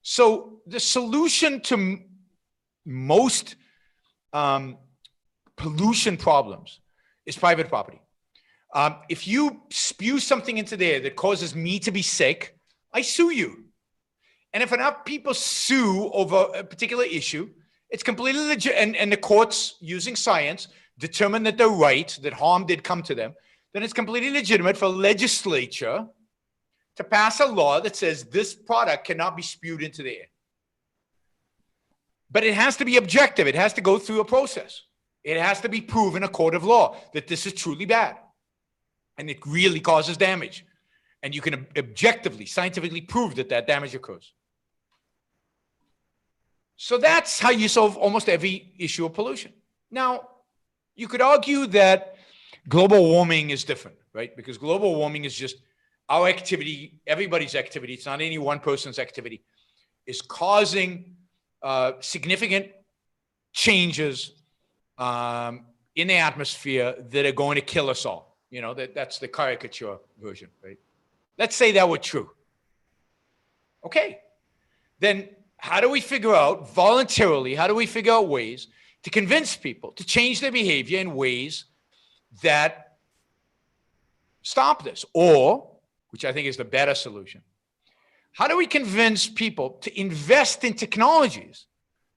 So the solution to most pollution problems is private property. If you spew something into there that causes me to be sick, I sue you. And if enough people sue over a particular issue, it's completely legit, and the courts, using science, determine that they're right, that harm did come to them, then it's completely legitimate for a legislature to pass a law that says this product cannot be spewed into the air. But it has to be objective. It has to go through a process. It has to be proven in a court of law that this is truly bad and it really causes damage. And you can objectively, scientifically prove that that damage occurs. So that's how you solve almost every issue of pollution. Now, you could argue that global warming is different, right? Because global warming is just our activity, everybody's activity. It's not any one person's activity. Is causing significant changes in the atmosphere that are going to kill us all. That's the caricature version, right? Let's say that were true. Okay. Then how do we figure out voluntarily, how do we figure out ways to convince people to change their behavior in ways that stop this? Or, which I think is the better solution, how do we convince people to invest in technologies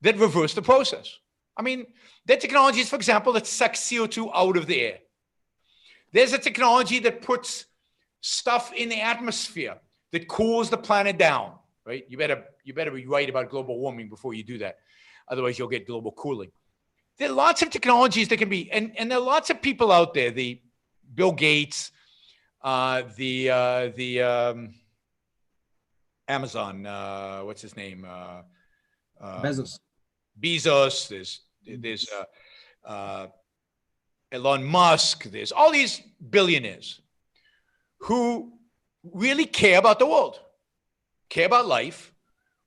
that reverse the process? I mean, there are technologies, for example, that suck CO2 out of the air. There's a technology that puts stuff in the atmosphere that cools the planet down, right? You better be right about global warming before you do that. Otherwise, you'll get global cooling. There are lots of technologies that can be, and there are lots of people out there, the Bill Gates, Amazon, what's his name? Bezos. There's Elon Musk, there's all these billionaires who really care about the world, care about life.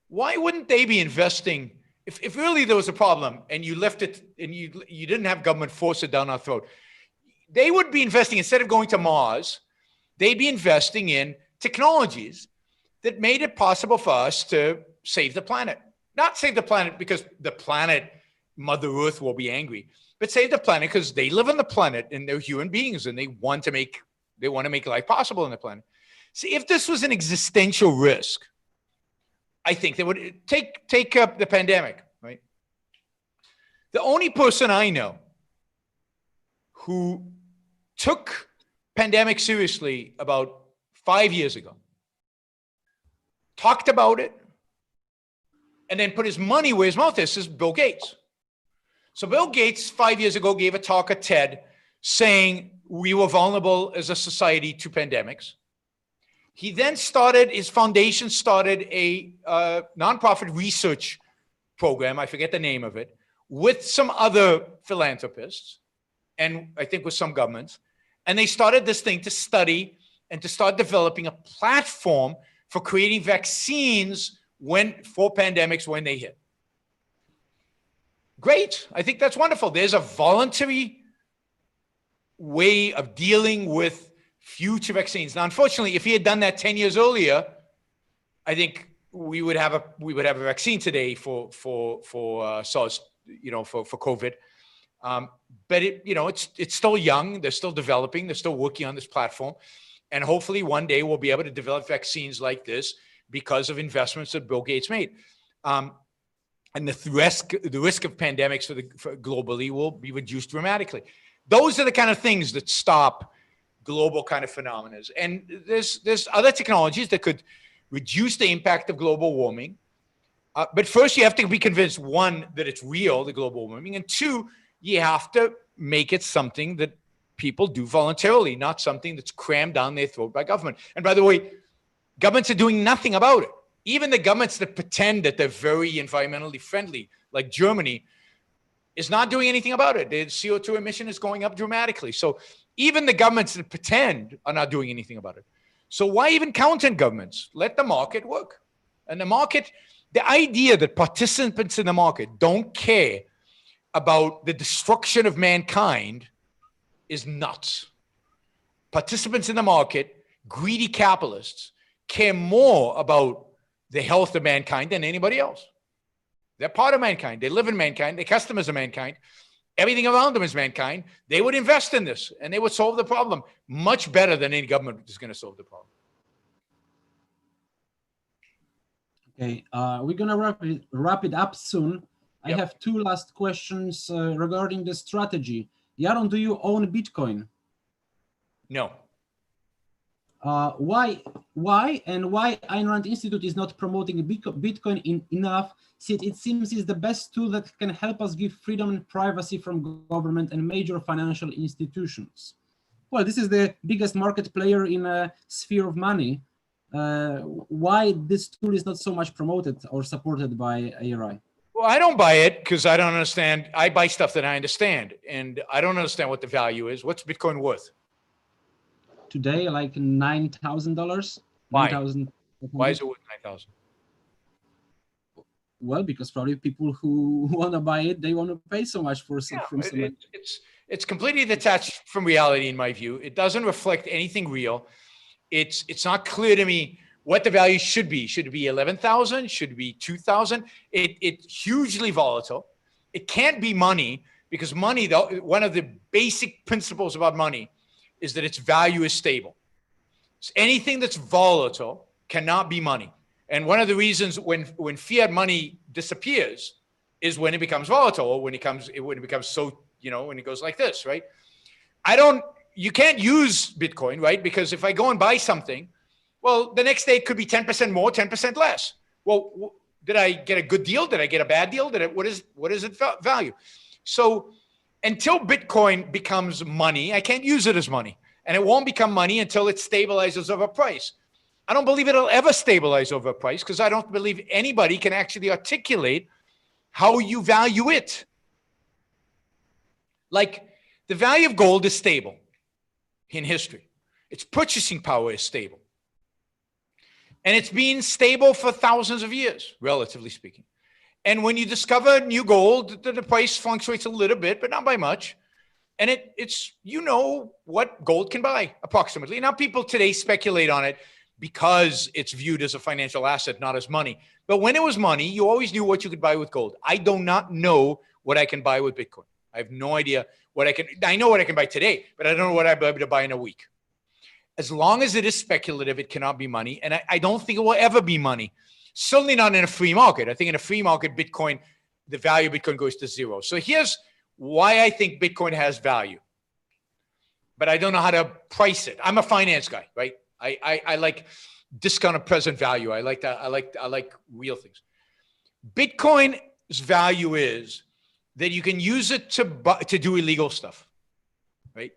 Why wouldn't they be investing? If really there was a problem and you left it and you didn't have government force it down our throat, they would be investing, instead of going to Mars, they'd be investing in technologies that made it possible for us to save the planet. Not save the planet because the planet, Mother Earth, will be angry, but save the planet because they live on the planet and they're human beings and they want to make life possible on the planet. See, if this was an existential risk, I think they would take up the pandemic, right? The only person I know who took pandemic seriously about 5 years ago, talked about it, and then put his money where his mouth is Bill Gates. So Bill Gates 5 years ago gave a talk at TED saying we were vulnerable as a society to pandemics. He then his foundation started a nonprofit research program, I forget the name of it, with some other philanthropists, and I think with some governments. And they started this thing to study and to start developing a platform for creating vaccines for pandemics when they hit. Great. I think that's wonderful. There's a voluntary way of dealing with future vaccines. Now, unfortunately, if he had done that 10 years earlier, I think we would have a vaccine today for SARS, for COVID. But it's still young. They're still developing. They're still working on this platform. And hopefully one day we'll be able to develop vaccines like this because of investments that Bill Gates made. And the risk of pandemics for globally will be reduced dramatically. Those are the kind of things that stop global kind of phenomena. And there's other technologies that could reduce the impact of global warming. But first you have to be convinced, one, that it's real, the global warming, and two, you have to make it something that people do voluntarily, not something that's crammed down their throat by government. And by the way, governments are doing nothing about it. Even the governments that pretend that they're very environmentally friendly, like Germany, is not doing anything about it. The CO2 emission is going up dramatically. So even the governments that pretend are not doing anything about it. So why even count on governments? Let the market work. And the idea that participants in the market don't care about the destruction of mankind is nuts. Participants in the market, greedy capitalists, care more about the health of mankind than anybody else. They're part of mankind. They live in mankind. Their customers are mankind. Everything around them is mankind. They would invest in this and they would solve the problem much better than any government is going to solve the problem. Okay, we're going to wrap it up soon. I have two last questions regarding the strategy. Yaron, do you own Bitcoin? No. Why and why Ayn Rand Institute is not promoting Bitcoin enough, since it seems is the best tool that can help us give freedom and privacy from government and major financial institutions? Well, this is the biggest market player in a sphere of money. Why this tool is not so much promoted or supported by ARI? Well, I don't buy it because I don't understand. I buy stuff that I understand, and I don't understand what the value is. What's Bitcoin worth? Today, like $9,000. Why? 9,000. Why is it worth 9,000? Well, because probably people who want to buy it, they want to pay so much for some. It's completely detached from reality, in my view. It doesn't reflect anything real. It's not clear to me what the value should be. Should it be 11,000? Should it be 2,000? It's hugely volatile. It can't be money because money, one of the basic principles about money is that its value is stable. So anything that's volatile cannot be money. And one of the reasons when fiat money disappears is when it becomes volatile, or when it becomes so, when it goes like this, right? you can't use Bitcoin, right? Because if I go and buy something, well, the next day it could be 10% more, 10% less. Well, did I get a good deal? Did I get a bad deal? What is it value? So until Bitcoin becomes money, I can't use it as money. And it won't become money until it stabilizes over price. I don't believe it'll ever stabilize over price because I don't believe anybody can actually articulate how you value it. Like the value of gold is stable in history. Its purchasing power is stable. And it's been stable for thousands of years, relatively speaking. And when you discover new gold, the price fluctuates a little bit, but not by much. And it's, you know, what gold can buy approximately. Now people today speculate on it because it's viewed as a financial asset, not as money. But when it was money, you always knew what you could buy with gold. I do not know what I can buy with Bitcoin. I have no idea what I know what I can buy today, but I don't know what I'll be able to buy in a week. As long as it is speculative, it cannot be money. And I don't think it will ever be money. Certainly not in a free market. I think in a free market, Bitcoin, the value of Bitcoin goes to zero. So here's why I think Bitcoin has value. But I don't know how to price it. I'm a finance guy, right? I like discounted present value. I like that. I like real things. Bitcoin's value is that you can use it to do illegal stuff, right?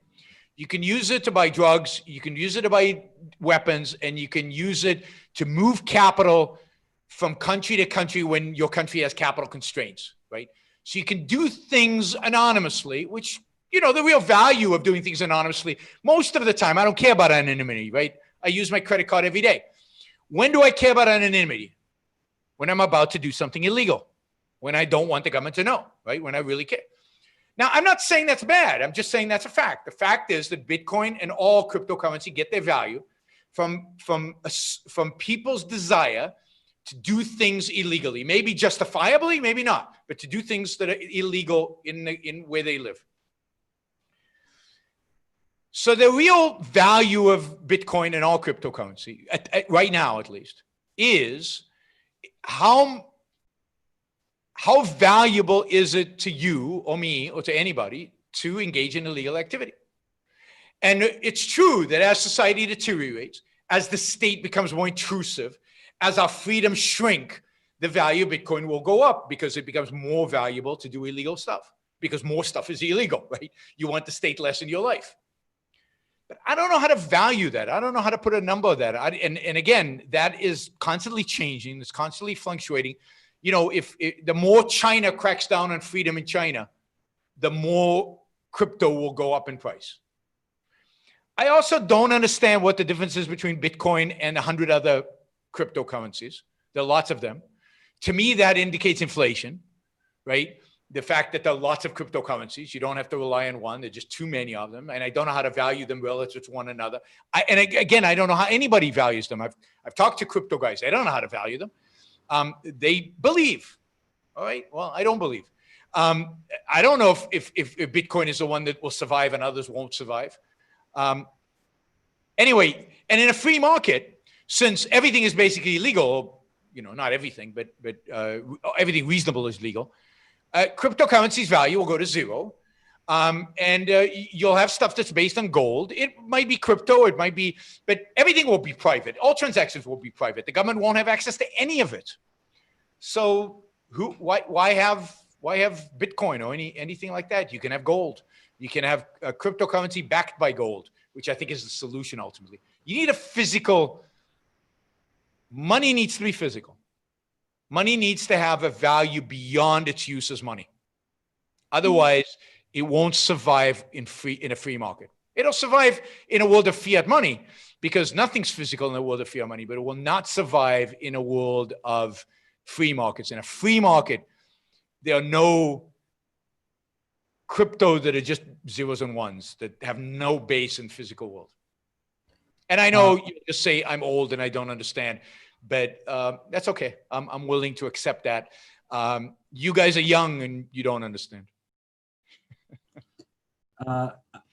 You can use it to buy drugs, you can use it to buy weapons, and you can use it to move capital from country to country when your country has capital constraints, right? So you can do things anonymously, which, you know, the real value of doing things anonymously, most of the time, I don't care about anonymity, right? I use my credit card every day. When do I care about anonymity? When I'm about to do something illegal, when I don't want the government to know, right? When I really care. Now, I'm not saying that's bad. I'm just saying that's a fact. The fact is that Bitcoin and all cryptocurrency get their value from people's desire to do things illegally, maybe justifiably, maybe not, but to do things that are illegal in where they live. So the real value of Bitcoin and all cryptocurrency, right now at least, is how valuable is it to you or me or to anybody to engage in illegal activity? And it's true that as society deteriorates, as the state becomes more intrusive, as our freedoms shrink, the value of Bitcoin will go up because it becomes more valuable to do illegal stuff because more stuff is illegal, right? You want the state less in your life. But I don't know how to value that. I don't know how to put a number on that. And again, that is constantly changing. It's constantly fluctuating. You know, if the more China cracks down on freedom in China, the more crypto will go up in price. I also don't understand what the difference is between Bitcoin and 100 other cryptocurrencies. There are lots of them. To me, that indicates inflation, right? The fact that there are lots of cryptocurrencies, you don't have to rely on one. There are just too many of them. And I don't know how to value them relative to one another. And again, I don't know how anybody values them. I've talked to crypto guys. They don't know how to value them. They believe. All right. Well, I don't believe. I don't know if Bitcoin is the one that will survive and others won't survive. Anyway, and in a free market, since everything is basically legal, you know, not everything, but everything reasonable is legal, cryptocurrency's value will go to zero. And you'll have stuff that's based on gold. It might be crypto, it might be, but everything will be private. All transactions will be private. The government won't have access to any of it. So why have Bitcoin or anything like that? You can have gold. You can have a cryptocurrency backed by gold, which I think is the solution ultimately. You need a physical, money needs to be physical. Money needs to have a value beyond its use as money. Otherwise, it won't survive in a free market. It'll survive in a world of fiat money because nothing's physical in a world of fiat money, but it will not survive in a world of free markets. In a free market, there are no crypto that are just zeros and ones that have no base in physical world. And I know you just say I'm old and I don't understand, but that's okay. I'm willing to accept that. You guys are young and you don't understand.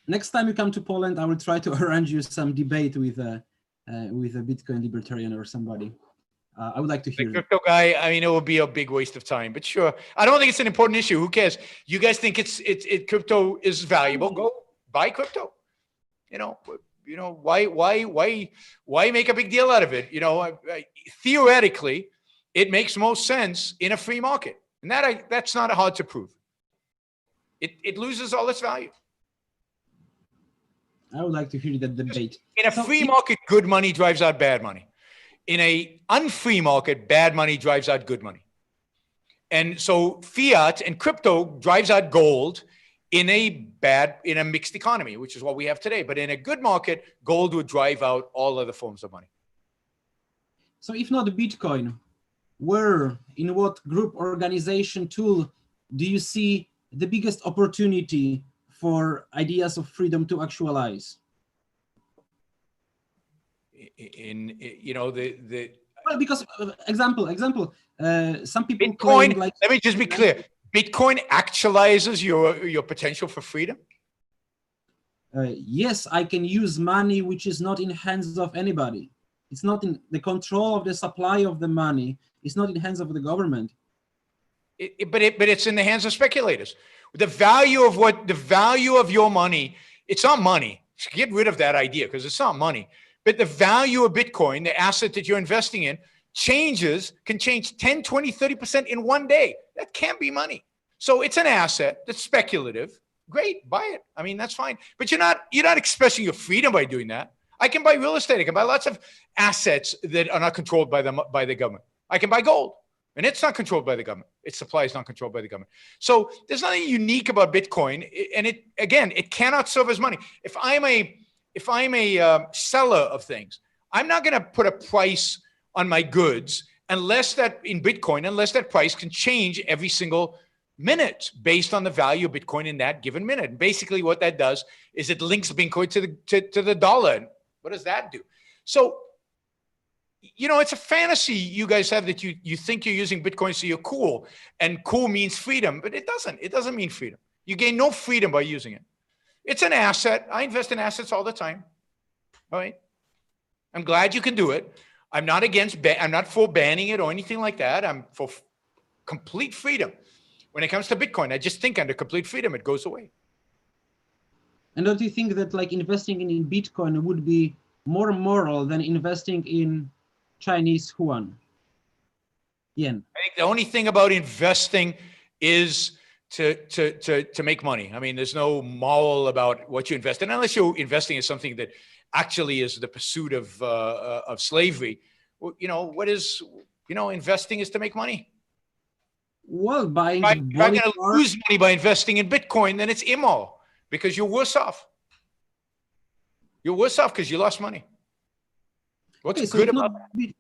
Next time you come to Poland, I will try to arrange you some debate with a Bitcoin libertarian or somebody. I would like to hear the crypto guy. I mean, it would be a big waste of time, but sure. I don't think it's an important issue. Who cares? You guys think crypto is valuable? Go buy crypto. Why make a big deal out of it? Theoretically, it makes most sense in a free market, and that's not hard to prove. It loses all its value. I would like to hear that debate. In a free market, good money drives out bad money. In a unfree market, bad money drives out good money. And so fiat and crypto drives out gold in a mixed economy, which is what we have today. But in a good market, gold would drive out all other forms of money. So if not Bitcoin, in what group, organization, tool do you see the biggest opportunity for ideas of freedom to actualize? Well, because example, some people Bitcoin. claim Let me just be clear. Bitcoin actualizes your potential for freedom. Yes, I can use money which is not in hands of anybody. It's not in the control of the supply of the money. It's not in the hands of the government. But it's in the hands of speculators. The value of your money, it's not money. Get rid of that idea because it's not money. But the value of Bitcoin, the asset that you're investing in, can change 10, 20, 30% in one day. That can't be money. So it's an asset that's speculative. Great, buy it. I mean, that's fine. But you're not expressing your freedom by doing that. I can buy real estate. I can buy lots of assets that are not controlled by the government. I can buy gold, and it's not controlled by the government. Its supply is not controlled by the government. So there's nothing unique about Bitcoin, and it cannot serve as money. If I'm a seller of things, I'm not going to put a price on my goods unless that price can change every single minute based on the value of Bitcoin in that given minute. And basically what that does is it links Bitcoin to the dollar. What does that do? So, it's a fantasy you guys have that you think you're using Bitcoin so you're cool, and cool means freedom, but it doesn't. It doesn't mean freedom. You gain no freedom by using it. It's an asset. I invest in assets all the time. All right. I'm glad you can do it. I'm not for banning it or anything like that. I'm for complete freedom. When it comes to Bitcoin, I just think under complete freedom, it goes away. And don't you think that investing in Bitcoin would be more moral than investing in Chinese yuan? Yen. I think the only thing about investing is to make money. I mean, there's no moral about what you invest in, unless you're investing in something that actually is the pursuit of slavery. Investing is to make money. Well, buying. If you're going to lose money by investing in Bitcoin, then it's immoral because you're worse off. You're worse off because you lost money. What's good about that?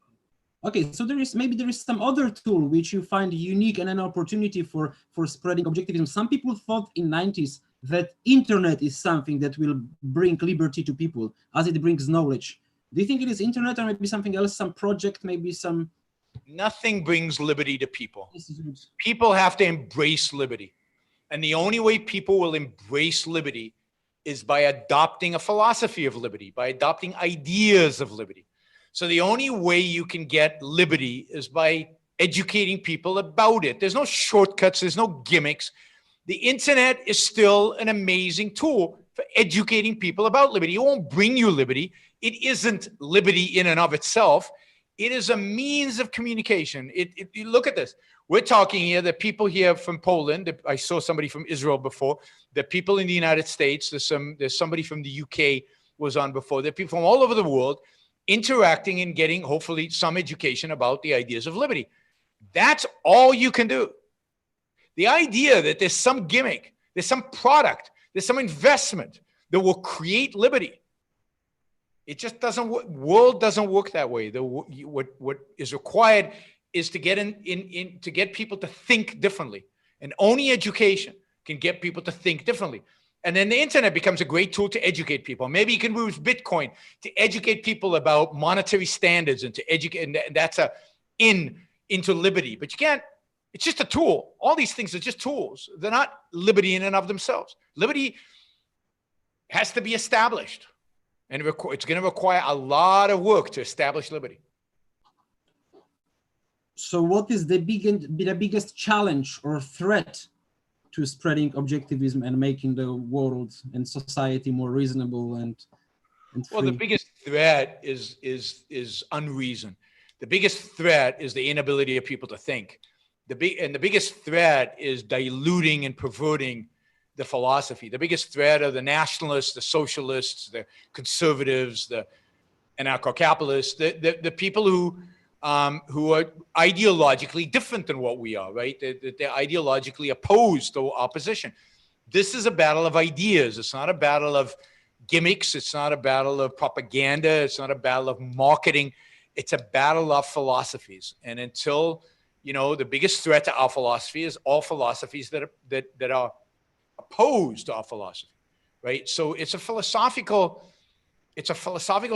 Okay, so there is some other tool which you find unique and an opportunity for spreading objectivism. Some people thought in 90s that internet is something that will bring liberty to people as it brings knowledge. Do you think it is internet or maybe something else, some project, maybe some? Nothing brings liberty to people. People have to embrace liberty. And the only way people will embrace liberty is by adopting a philosophy of liberty, by adopting ideas of liberty. So the only way you can get liberty is by educating people about it. There's no shortcuts. There's no gimmicks. The internet is still an amazing tool for educating people about liberty. It won't bring you liberty. It isn't liberty in and of itself. It is a means of communication. Look at this. We're talking here, the people here from Poland. I saw somebody from Israel before. The people in the United States. There's somebody from the UK was on before. There are people from all over the world interacting and getting, hopefully, some education about the ideas of liberty. That's all you can do. The idea that there's some gimmick, there's some product, there's some investment that will create liberty, it just doesn't work. World doesn't work that way. What is required is to get people to think differently. And only education can get people to think differently. And then the internet becomes a great tool to educate people. Maybe you can use Bitcoin to educate people about monetary standards and to educate, and that's into liberty. But you can't, it's just a tool. All these things are just tools. They're not liberty in and of themselves. Liberty has to be established. And it's going to require a lot of work to establish liberty. So what is the biggest challenge or threat to spreading objectivism and making the world and society more reasonable and and Well, the free. biggest threat is unreason. The biggest threat is the inability of people to think. The biggest threat is diluting and perverting the philosophy. The biggest threat are the nationalists, the socialists, the conservatives, the anarcho-capitalists, the people who are ideologically different than what we are, right? They're ideologically opposed to opposition. This is a battle of ideas. It's not a battle of gimmicks. It's not a battle of propaganda. It's not a battle of marketing. It's a battle of philosophies. And until, the biggest threat to our philosophy is all philosophies that are opposed to our philosophy, right? So it's a philosophical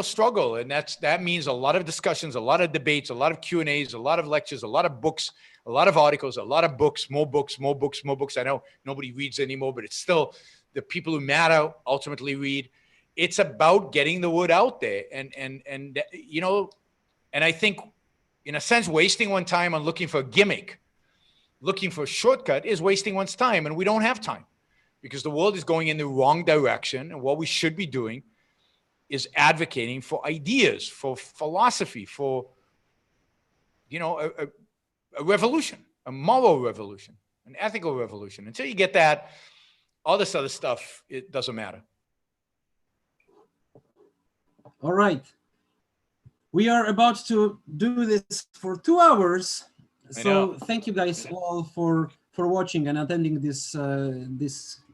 struggle, and that means a lot of discussions, a lot of debates, a lot of Q&As, a lot of lectures, a lot of books, a lot of articles, a lot of books, more books, more books, more books. I know nobody reads anymore, but it's still the people who matter ultimately read. It's about getting the word out there, and I think, in a sense, wasting one's time on looking for a gimmick, looking for a shortcut, is wasting one's time, and we don't have time because the world is going in the wrong direction, and what we should be doing is advocating for ideas, for philosophy, for, a revolution, a moral revolution, an ethical revolution. Until you get that, all this other stuff, it doesn't matter. All right. We are about to do this for 2 hours. So thank you guys all for watching and attending this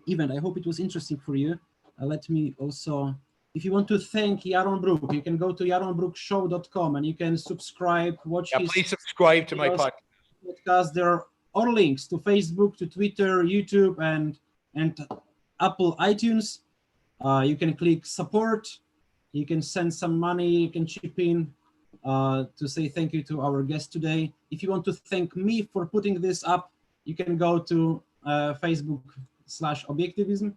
event. I hope it was interesting for you. Let me also, if you want to thank Yaron Brook, you can go to yaronbrookshow.com and you can subscribe, watch his please subscribe to my podcast. There are all links to Facebook, to Twitter, YouTube, and Apple iTunes. You can click support. You can send some money. You can chip in to say thank you to our guest today. If you want to thank me for putting this up, you can go to Facebook/objectivism,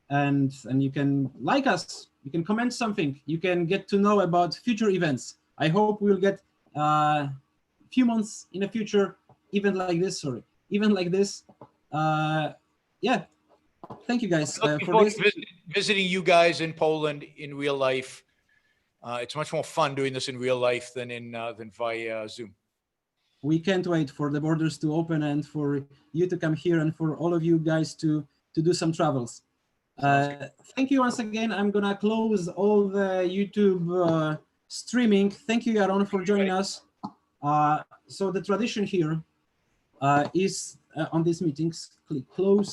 and you can like us. You can comment something. You can get to know about future events. I hope we'll get a few months in the future, event like this. Yeah. Thank you guys for this. Visiting you guys in Poland in real life. It's much more fun doing this in real life than via Zoom. We can't wait for the borders to open and for you to come here and for all of you guys to do some travels. Thank you once again. I'm gonna close all the YouTube streaming. Thank you, Yaron, for joining us. So the tradition here is on these meetings, click close.